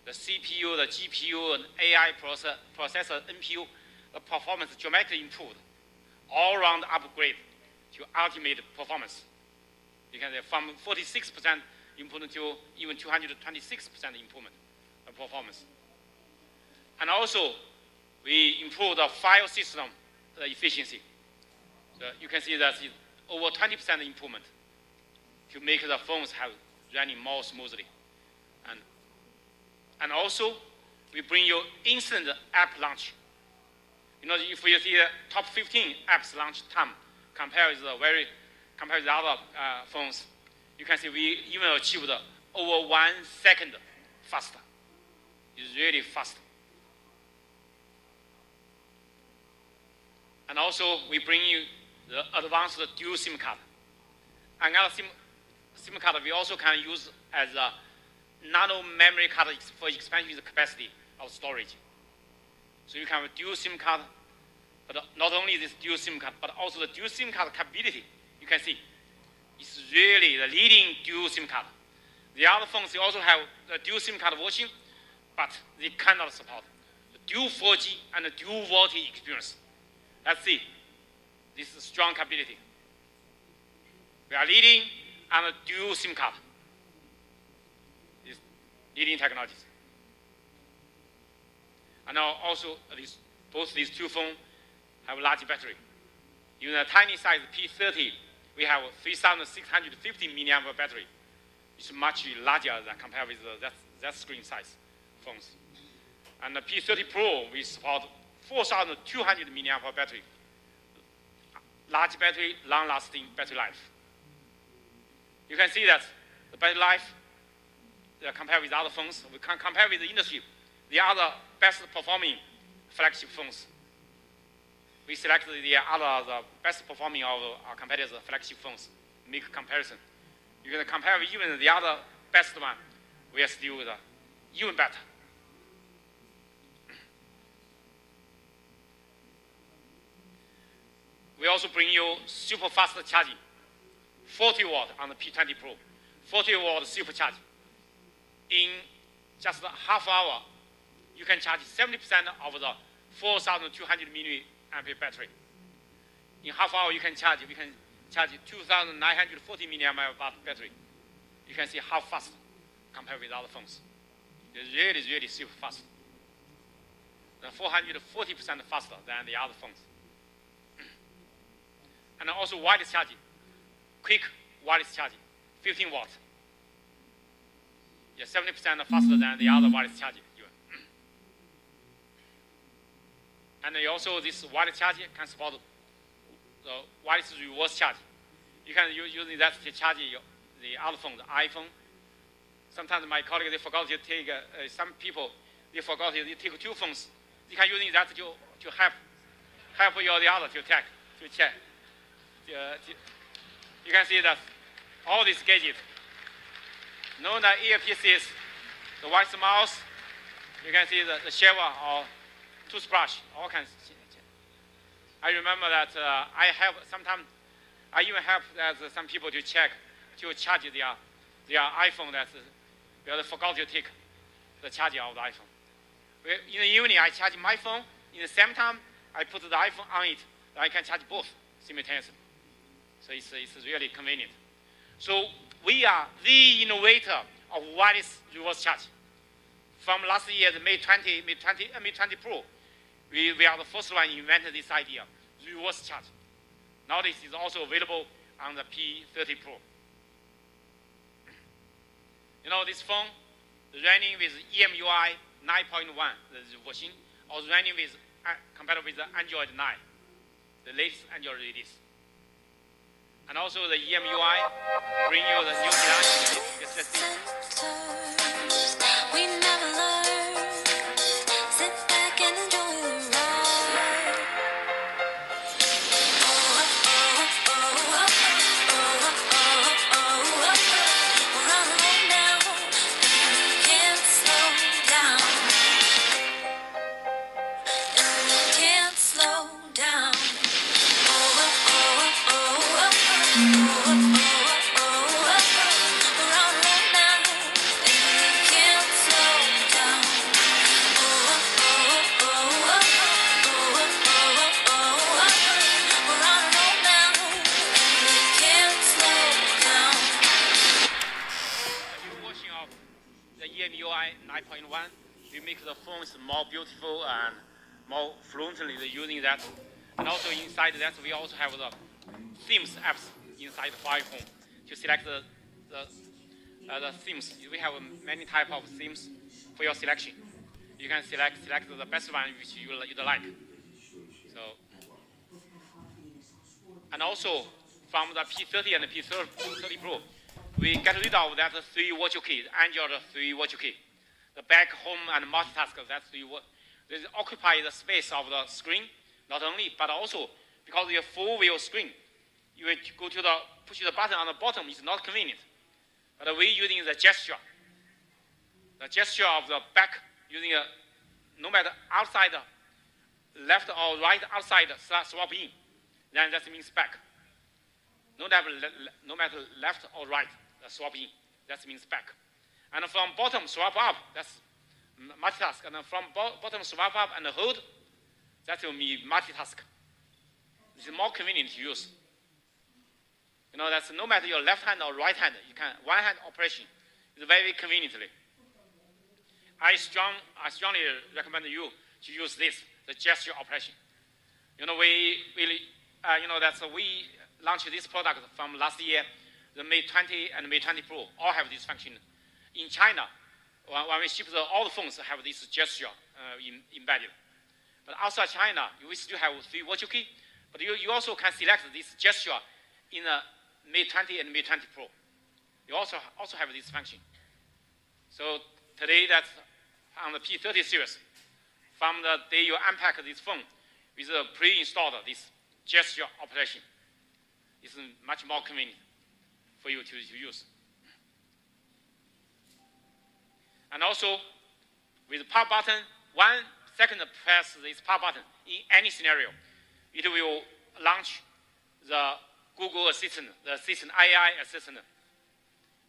the CPU, the GPU, and AI processor, NPU, the performance dramatically improved, all-round upgrade to ultimate performance. You can say from 46% improvement to even 226% improvement of performance. And also, we improved the file system efficiency. You can see that it's over 20% improvement to make the phones have running more smoothly. And also, we bring you instant app launch. You know, if you see the top 15 apps launch time compared with the other phones, you can see we even achieved over 1 second faster. It's really fast. And also, we bring you the advanced dual SIM card. Another SIM card we also can use as a nano memory card for expansion the capacity of storage. So you can have a dual SIM card, but not only this dual SIM card, but also the dual SIM card capability. You can see it's really the leading dual SIM card. The other phones they also have the dual SIM card version, but they cannot support the dual 4G and the dual VoLTE experience. Let's see. This is strong capability. We are leading on the dual SIM card. These leading technologies. And now also both these two phones have large battery. In a tiny size P30, we have 3,650 milliamp battery. It's much larger than compared with that screen size phones. And the P30 Pro, we support 4,200 milliamp battery. Large battery, long-lasting battery life. You can see that the battery life compare with other phones. We can compare with the industry, the other best performing flagship phones. We select the best performing of our competitors' flagship phones, make a comparison. You can compare with even the other best one, we are still even better. We also bring you super fast charging, 40 watt on the P30 Pro, 40 watt super charge. In just half hour, you can charge 70% of the 4,200 milliampere battery. In half hour, we can charge 2,940 milliampere battery. You can see how fast compared with other phones. It's really, really super fast. 440% faster than the other phones. And also wireless charging, quick wireless charging, 15 watts. Yeah, 70% faster than the other wireless charging. And also this wireless charging can support the wireless reverse charging. You can use that to charge the other phone, the iPhone. Sometimes my colleagues, they forgot to take, some people, they forgot to take 2 phones. You can use that to help the other to check. You can see that all these gadgets, the earpieces, the wireless mouse, you can see the shower or toothbrush, all kinds. I remember that sometimes I even help some people to charge their iPhone that they forgot to take the charger of the iPhone. In the evening, I charge my phone. In the same time, I put the iPhone on it. I can charge both simultaneously. So it's really convenient. So we are the innovator of wireless reverse charge. From last year, the May 20 Pro, we are the first one invented this idea, reverse charge. Now this is also available on the P30 Pro. This phone running with EMUI 9.1, the version, or running with compatible with the Android 9, the latest Android release. And also the EMUI bring you the new design. We never learn. Sit back and enjoy the ride. We're on the road now, and we can't slow down. And we can't slow down. EMUI 9.1, we make the phones more beautiful and more fluently using that. And also inside that, we also have the themes apps inside the Huawei phone to select the themes. We have many types of themes for your selection. You can select the best one which you like. So, and also from the P30 and the P30 Pro, we get rid of that 3 virtual key, Android 3 virtual key. The back, home, and multitask, that's they occupy the space of the screen, not only, but also because your full view screen, you will go to push the button on the bottom is not convenient. But we're using the gesture of the back, using no matter outside, left or right outside, swap in, then that means back. No matter left or right, swap in, that means back. And from bottom swap up, that's multitask. And from bottom swap up and hold, that will be multitask. It's more convenient to use. That's no matter your left hand or right hand, you can one hand operation. It's very conveniently. I strongly recommend you to use this, the gesture operation. We launched this product from last year. The May 20 and May 20 Pro all have this function. In China, when we ship all the phones have this gesture embedded. But outside China, we still have 3 virtual key, but you also can select this gesture in the May 20 and May 20 Pro. You also have this function. So today that's on the P30 series. From the day you unpack this phone with a pre-installed this gesture operation, it's much more convenient for you to use. And also, with the power button, 1 second press this power button in any scenario, it will launch the Google Assistant, the Assistant AI Assistant.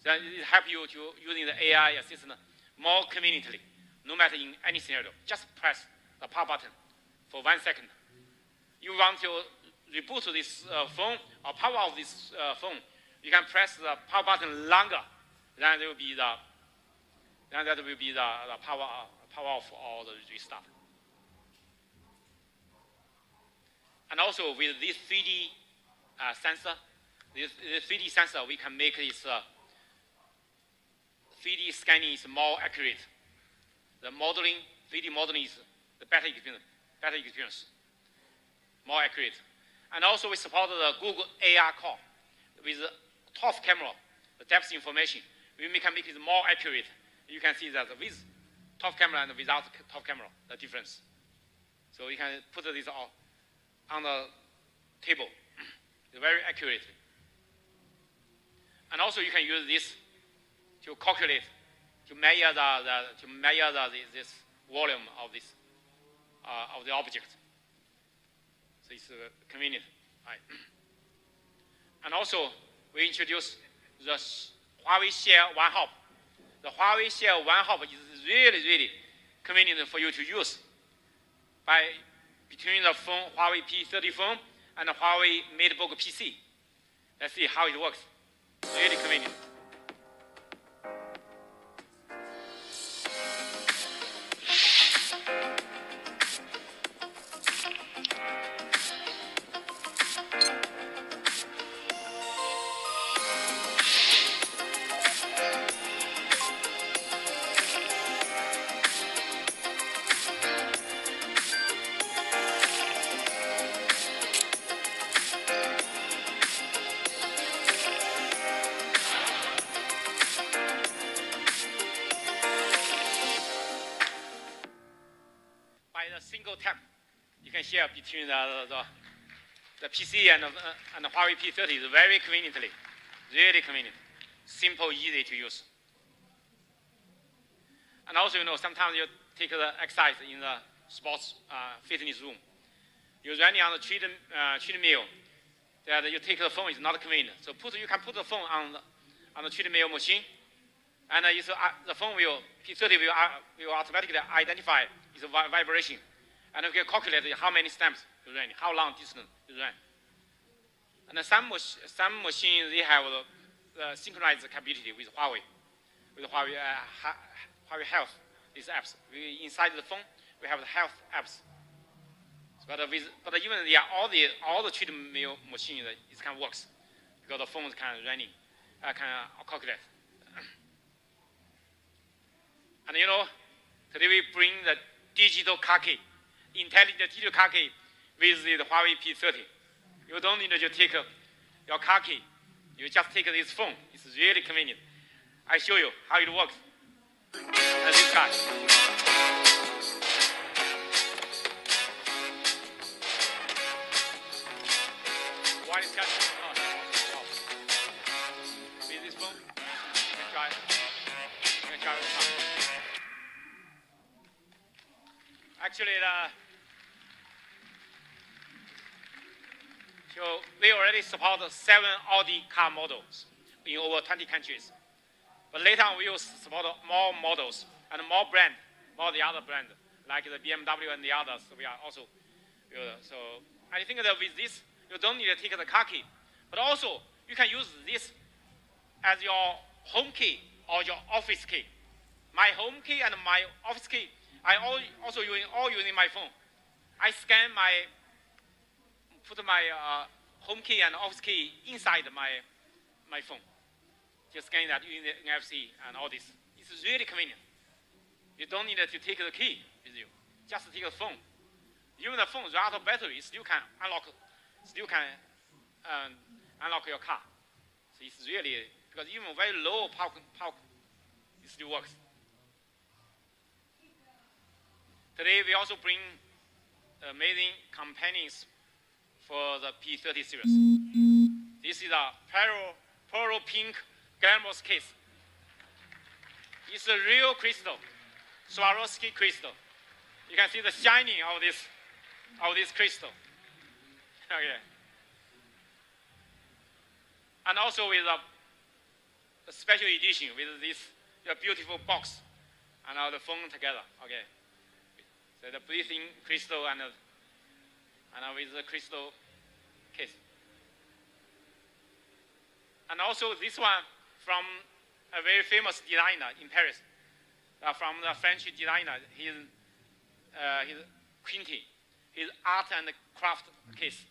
So it helps you to using the AI Assistant more conveniently, no matter in any scenario. Just press the power button for 1 second. You want to reboot this phone or power off this phone, you can press the power button longer. Then there will be the power off or the restart. And also with this 3D sensor, this 3D sensor, we can make this 3D scanning is more accurate. The modeling, 3D modeling is the better experience, more accurate. And also we support the Google AR core with the top camera, the depth information. We can make it more accurate. You can see that with top camera and without top camera, the difference. So you can put this on the table, very accurate. And also you can use this to calculate, to measure this volume of this of the object. So it's convenient, right? And also we introduced the Huawei Share One Hop. The Huawei Share One Hop is really convenient for you to use between the phone, Huawei P30 phone and the Huawei MateBook PC. Let's see how it works. Really convenient. Single tap, you can share between the PC and the Huawei P30 very conveniently, really convenient, simple, easy to use. And also, sometimes you take the exercise in the sports fitness room. You're running on the treadmill, that you take the phone is not convenient. So you can put the phone on the treadmill machine, and the phone P30 will automatically identify its vibration. And you can calculate how many steps you run, how long distance you run. And some machines, they have the synchronized capability with Huawei Health, these apps. Inside the phone, we have the health apps. But even all the treadmill machines, it kind of works because the phones can calculate. And today we bring the digital car key. Intelligent digital car key with the Huawei P30. You don't need to take your car key. You just take this phone. It's really convenient. I show you how it works. And this guy. While it's catching, with this phone, you can try it. Actually, so we already support 7 Audi car models in over 20 countries. But later on, we will support more models and more the other brand, like the BMW and the others. We are also, so I think that with this, you don't need to take the car key, but also you can use this as your home key or your office key. My home key and my office key, I also using my phone. I put my home key and office key inside my phone. Just scan that using the NFC and all this. It's really convenient. You don't need to take the key with you. Just take the phone. Even the phone run out of battery, it still can unlock your car. So it's really, because even very low power, it still works. Today we also bring amazing companions for the P30 series. This is a pearl pink glamorous case. It's a real crystal, Swarovski crystal. You can see the shining of this crystal. Okay. And also with a special edition with this beautiful box and the phone together. Okay. So the breathing crystal and with the crystal case. And also this one from a very famous designer in Paris, from the French designer, his Quinty, his art and craft case.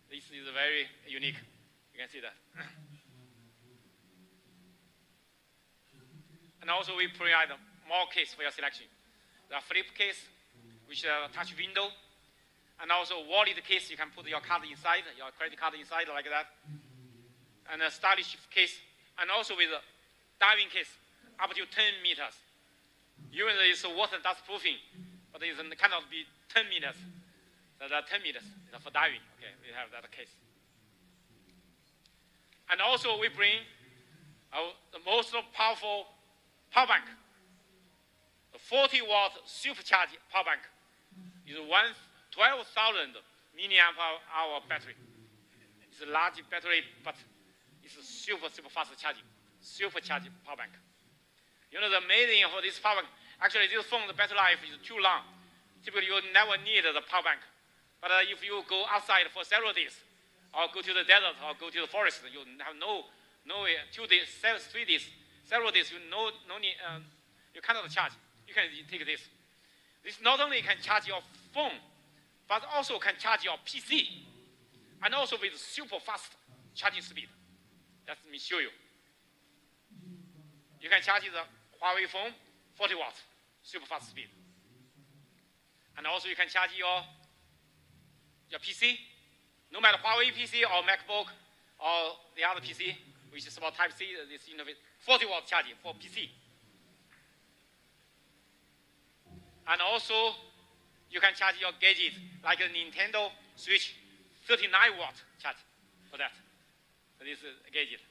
This is very unique. You can see that. And also we provide more case for your selection. The flip case, which is a touch window, and also wallet case, you can put your card inside, your credit card inside like that. And a stylish case, and also with a diving case, up to 10 meters. Even though it's water dust proofing, but it cannot be 10 meters. So that 10 meters for diving. Okay, we have that case. And also we bring the most powerful power bank. The 40-watt supercharged power bank is 12,000 milliamp hour battery. It's a large battery, but it's super fast charging. Supercharged power bank. You know the amazing for this power bank, actually this phone, the battery life is too long. Typically you never need the power bank. But if you go outside for several days, or go to the desert, or go to the forest, you have no 2 days, 3 days, several days, you need, you cannot charge. You can take this. This not only can charge your phone, but also can charge your PC, and also with super fast charging speed. Let me show you. You can charge the Huawei phone 40 watts, super fast speed. And also you can charge your PC, no matter Huawei PC or MacBook or the other PC, which is about Type-C, this interface, 40 watt charging for PC. And also you can charge your gadgets like a Nintendo Switch, 39 watt charge for that. So this is a gadget.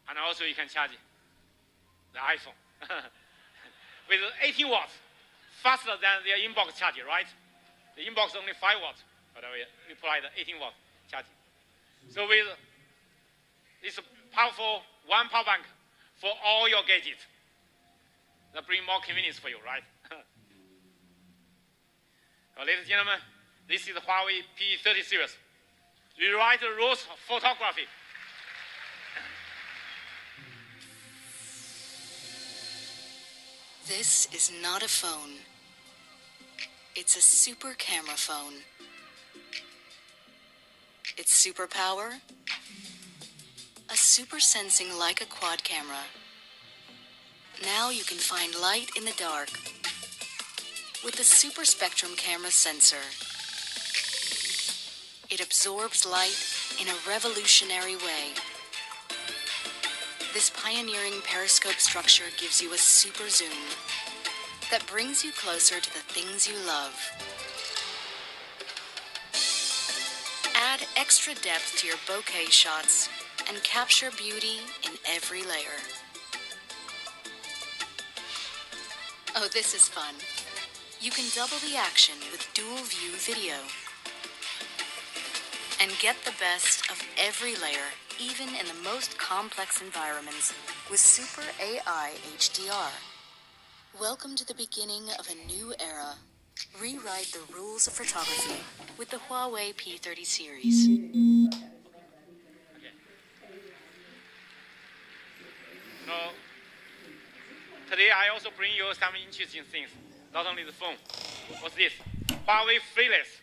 And also you can charge the iPhone with 18 watts, faster than the inbox charger, right? The inbox only 5 watts, but we provide 18 watt charging. So with this powerful one power bank for all your gadgets, that bring more convenience for you, right? Ladies and gentlemen, this is the Huawei P30 series. Rewrite the rules of photography. This is not a phone. It's a super camera phone. Its superpower? A super sensing Leica quad camera. Now you can find light in the dark with the super spectrum camera sensor. It absorbs light in a revolutionary way. This pioneering periscope structure gives you a super zoom that brings you closer to the things you love. Add extra depth to your bokeh shots and capture beauty in every layer. Oh, this is fun. You can double the action with dual view video and get the best of every layer, even in the most complex environments, with Super AI HDR. Welcome to the beginning of a new era. Rewrite the rules of photography with the Huawei P30 series. Okay. Now, today I also bring you some interesting things. Not only the phone. What's this? Huawei Fearless.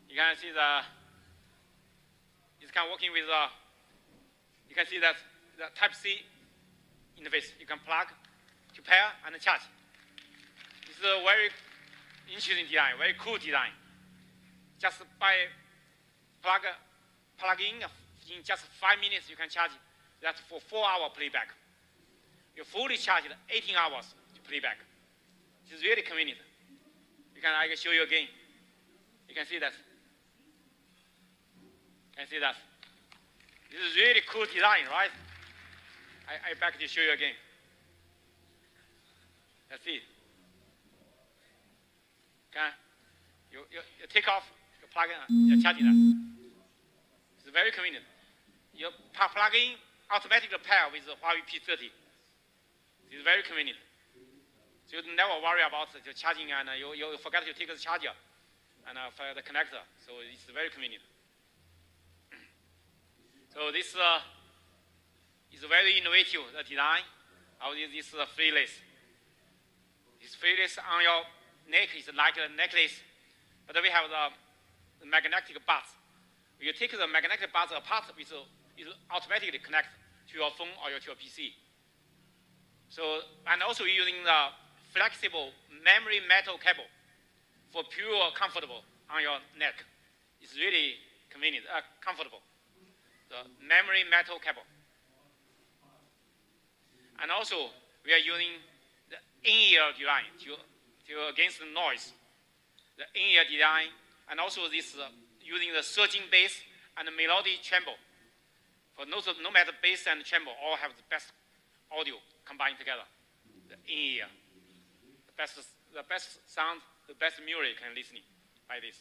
You can see it's kind of working with you can see that the Type-C interface. You can plug to pair and charge. It's a very interesting design, very cool design. Just by plugging in just 5 minutes, you can charge that for 4-hour playback. You fully charged 18 hours to playback. It's really convenient. I can show you again. You can see that. Can see that. This is really cool design, right? I back to show you again. Let's see. Okay. You take off, you plug in, you charge it. It's very convenient. You plug in, automatically pair with the Huawei P30. It's very convenient. So you never worry about the charging and you forget to take the charger and for the connector. So it's very convenient. So this is very innovative design of this free lace. This free lace on your neck is like a necklace, but we have the magnetic buds. You take the magnetic buds apart, it automatically connect to your phone or to your PC. So, and also using the flexible memory metal cable for pure comfortable on your neck. It's really convenient, comfortable. The memory metal cable. And also, we are using the in-ear design to against the noise. The in-ear design, and also this using the surging bass and the melody tremble. For no matter bass and tremble, all have the best audio combined together. The in-ear, the best sound, the best music can listening by this.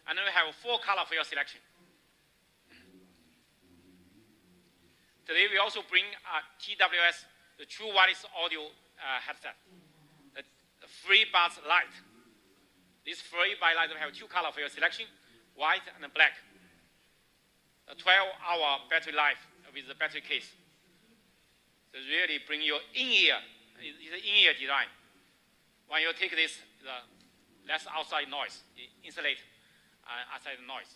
And then we have 4 colors for your selection. Today we also bring TWS, the True Wireless Audio headset, the free buds light. This free buds light will have 2 colors for your selection, white and black. A 12-hour battery life with the battery case. So really bring your in-ear, it's an in-ear design. When you take this, the less outside noise, insulate outside noise.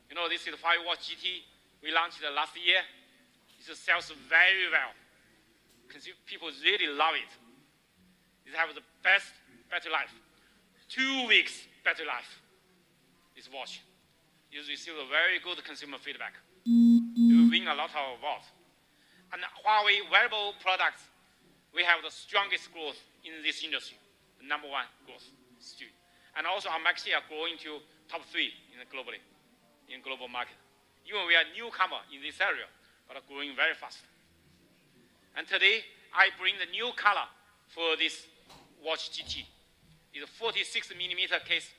You know, this is the 5-watt GT. We launched it last year. It sells very well. People really love it. It has the best battery life. 2 weeks battery life. This watch. You receive a very good consumer feedback. You win a lot of awards. And Huawei wearable products, we have the strongest growth in this industry. The #1 growth still. And also our market share growing to top 3 globally, in global market. Even we are newcomer in this area, but are growing very fast. And today, I bring the new color for this watch GT. It's a 46mm case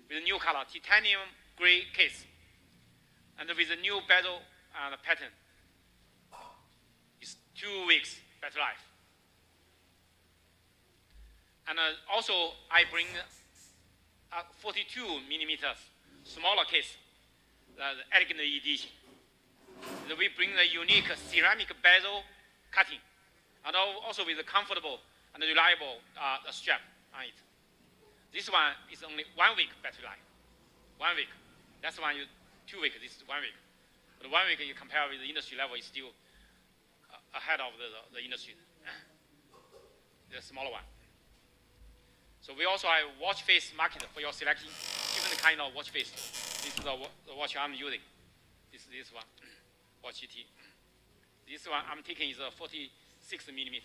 with a new color, titanium gray case, and with a new bezel pattern. It's 2 weeks battery life. And also, I bring a 42mm smaller case, the elegant edition. We bring the unique ceramic bezel cutting, and also with a comfortable and reliable strap on it. This one is only 1 week battery life. 1 week. That's one 2 weeks. This is 1 week. But 1 week you compare with the industry level is still ahead of the industry. The smaller one. So we also have watch face market for your selection, different kind of watch face. This is the watch I'm using. This one, watch GT. This one I'm taking is 46mm.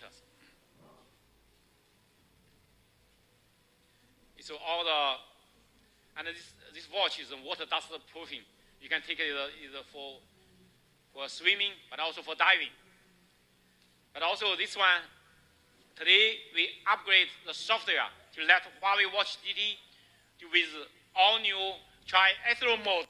So all the, and this watch is water dust proofing. You can take it either for swimming, but also for diving. But also this one, today we upgrade the software to let Huawei Watch GT with all new triathlon mode.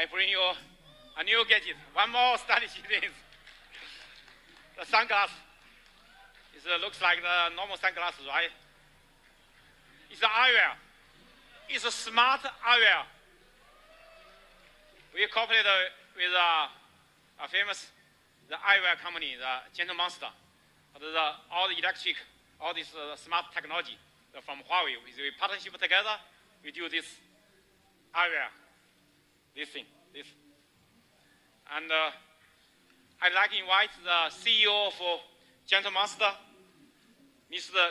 I bring you a new gadget. One more stylish thing. The sunglasses. It looks like the normal sunglasses, right? It's an eyewear. It's a smart eyewear. We cooperated with a famous eyewear company, the Gentle Monster. All the electric, all this smart technology from Huawei. We partnership together. We do this eyewear, this thing, this. And I'd like to invite the CEO of Gentle Monster, Mr.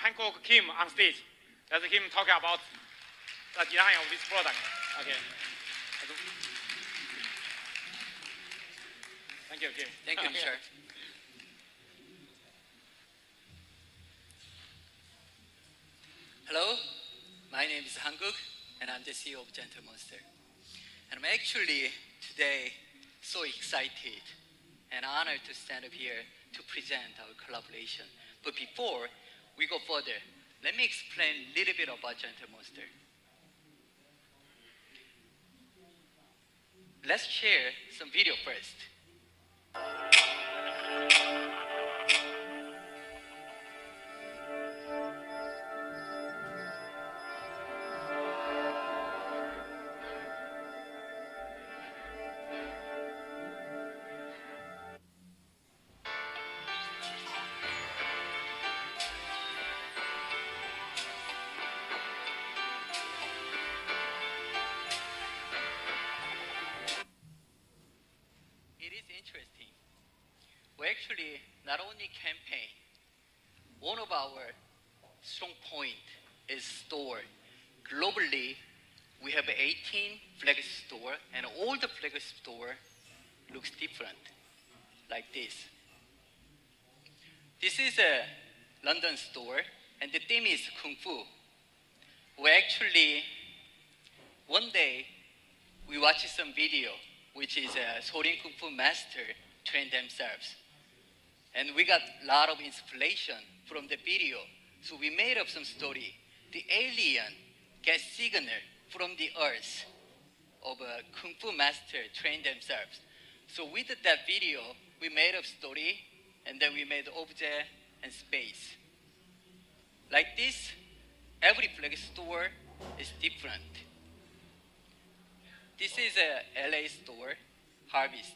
Hancock Kim, on stage. Let him talk about the design of this product. Okay. Thank you, Kim. Thank you, Mr. Hello, my name is Hankook, and I'm the CEO of Gentle Monster. And I'm actually today so excited and honored to stand up here to present our collaboration. But before we go further, let me explain a little bit about Gentle Monster. Let's share some video first. It is interesting. We actually not only campaign, one of our strong point is store. Globally, we have 18 flagship store, and all the flagship store looks different, like this. This is a London store, and the theme is Kung Fu. We actually, one day, we watched some video, which is a Sorin Kung Fu master train themselves. And we got a lot of inspiration from the video. So we made up some story. The alien gets signal from the earth of a Kung Fu master train themselves. So with that video, we made up story, and then we made object and space. Like this, every flag store is different. This is a LA store, Harvest.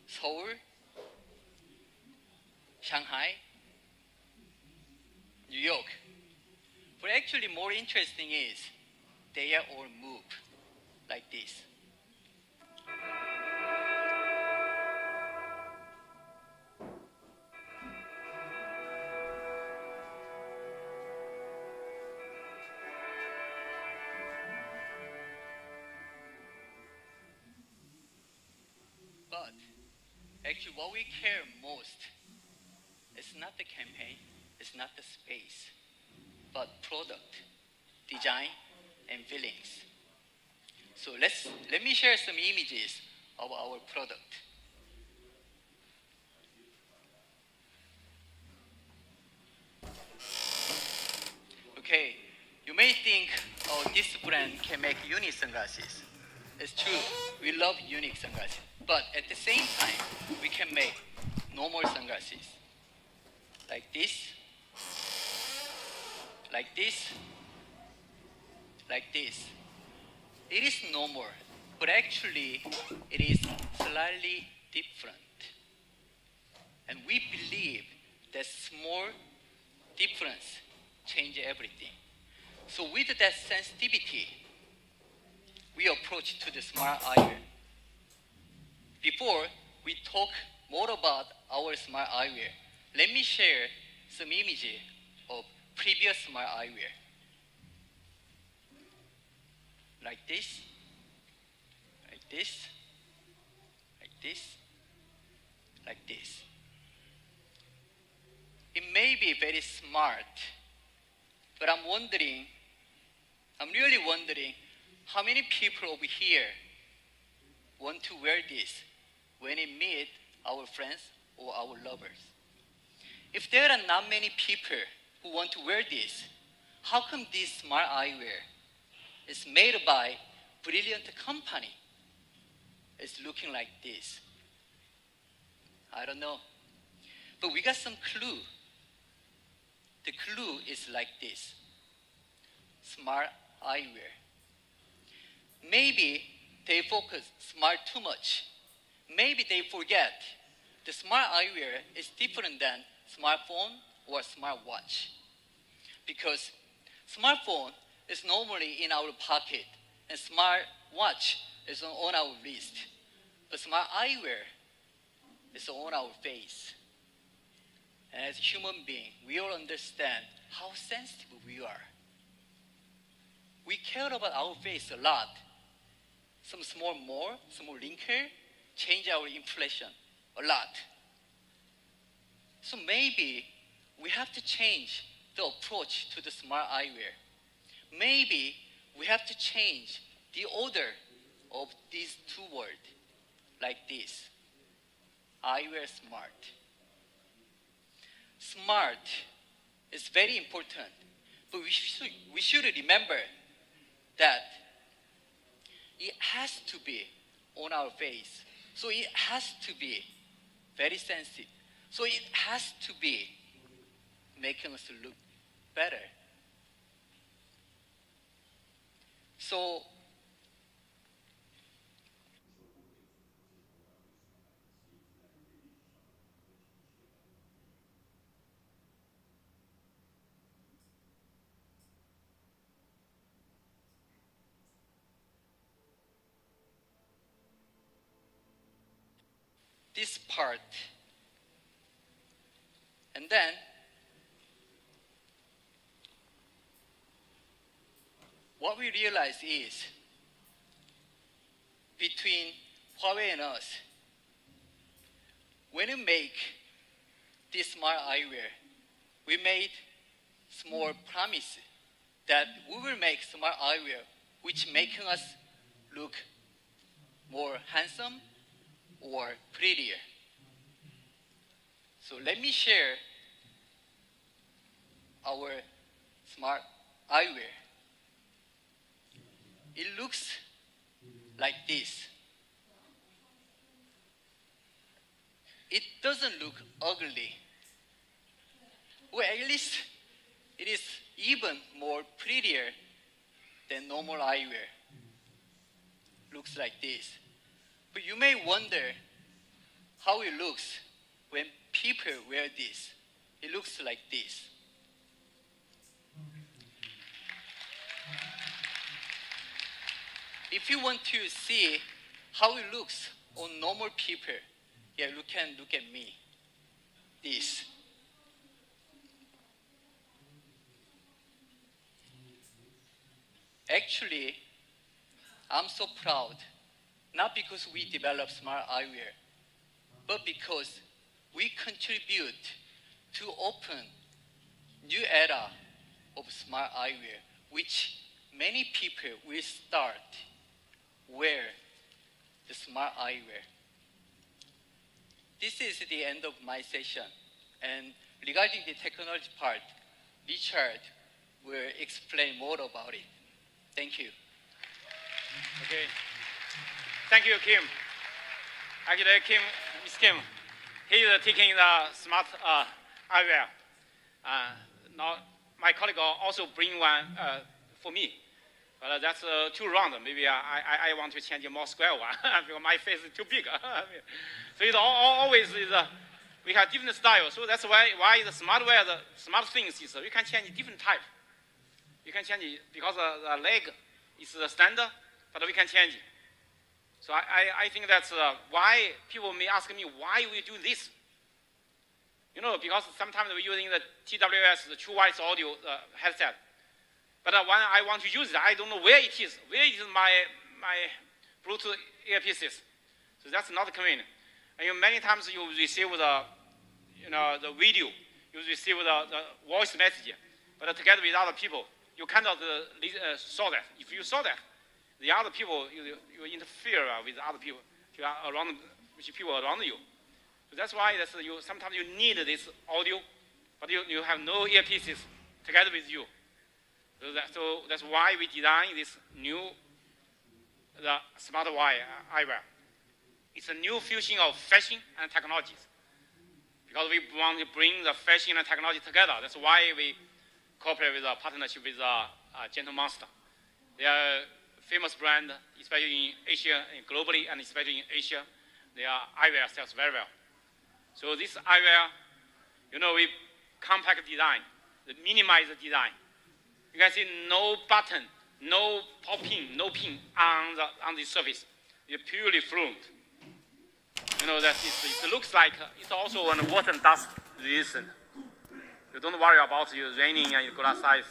Seoul, Shanghai, New York. But actually more interesting is they are all moved like this. But actually what we care most is not the campaign, it's not the space, but product, design, and feelings. So let me share some images of our product. Okay, you may think, oh, this brand can make unique sunglasses. It's true, we love unique sunglasses. But at the same time, we can make normal sunglasses. Like this, like this, like this. It is normal, but actually it is slightly different. And we believe that small difference change everything. So with that sensitivity, we approach to the smart eyewear. Before we talk more about our smart eyewear, let me share some images of previous smart eyewear. Like this, like this, like this, like this. It may be very smart, but I'm really wondering how many people over here want to wear this when we meet our friends or our lovers. If there are not many people who want to wear this, how come this smart eyewear is made by brilliant company is looking like this? I don't know. But we got some clue. The clue is like this. Smart eyewear. Maybe they focus smart too much. Maybe they forget the smart eyewear is different than smartphone or smartwatch. Because smartphone is normally in our pocket and smartwatch is on our wrist. But smart eyewear is on our face. And as a human being, we all understand how sensitive we are. We care about our face a lot. Some small wrinkle, change our impression a lot. So maybe we have to change the approach to the smart eyewear. Maybe we have to change the order of these two words, like this. Eyewear smart. Smart is very important, but we should remember that it has to be on our face. So it has to be very sensitive. So it has to be making us look better. So this part, and then what we realize is between Huawei and us, when we make this smart eyewear, we made small promise that we will make smart eyewear which making us look more handsome or prettier. So let me share our smart eyewear. It looks like this. It doesn't look ugly. Well, at least it is even more prettier than normal eyewear. Looks like this. But you may wonder how it looks when people wear this. It looks like this. If you want to see how it looks on normal people, yeah, you can look at me. This. Actually, I'm so proud, not because we developed smart eyewear, but because we contribute to open new era of smart eyewear, which many people will start wear the smart eyewear. This is the end of my session. And regarding the technology part, Richard will explain more about it. Thank you. Okay. Thank you, Kim. Actually, Miss Kim, he is taking the smart eyewear. Now, my colleague also bring one for me. But that's too round. Maybe I want to change a more square one because my face is too big. So it's always we have different styles. So that's why the smart wear, the smart things is we can change different type. You can change it because the leg is the standard, but we can change it. So I think that's why people may ask me why we do this. You know, because sometimes we're using the TWS, the True Wireless Audio headset. But when I want to use it, I don't know where it is. Where is my Bluetooth earpieces? So that's not convenient. And many times you receive the video, you receive the voice message, but together with other people, you cannot saw that. If you saw that, the other people you interfere with other people, people around you. So that's why sometimes you need this audio, but you have no earpieces together with you. So that's why we design this new the smart eyewear. It's a new fusion of fashion and technologies. Because we want to bring the fashion and technology together. That's why we cooperate with a partnership with Gentle Monster. They are a famous brand, especially in Asia, and globally, and especially in Asia. Their eyewear sells very well. So this eyewear, you know, we compact design, minimize the design. You can see no button, no pin on the surface. It's purely fluent. You know, that it looks like it's also water and dust resistant. You don't worry about you raining and your glass size.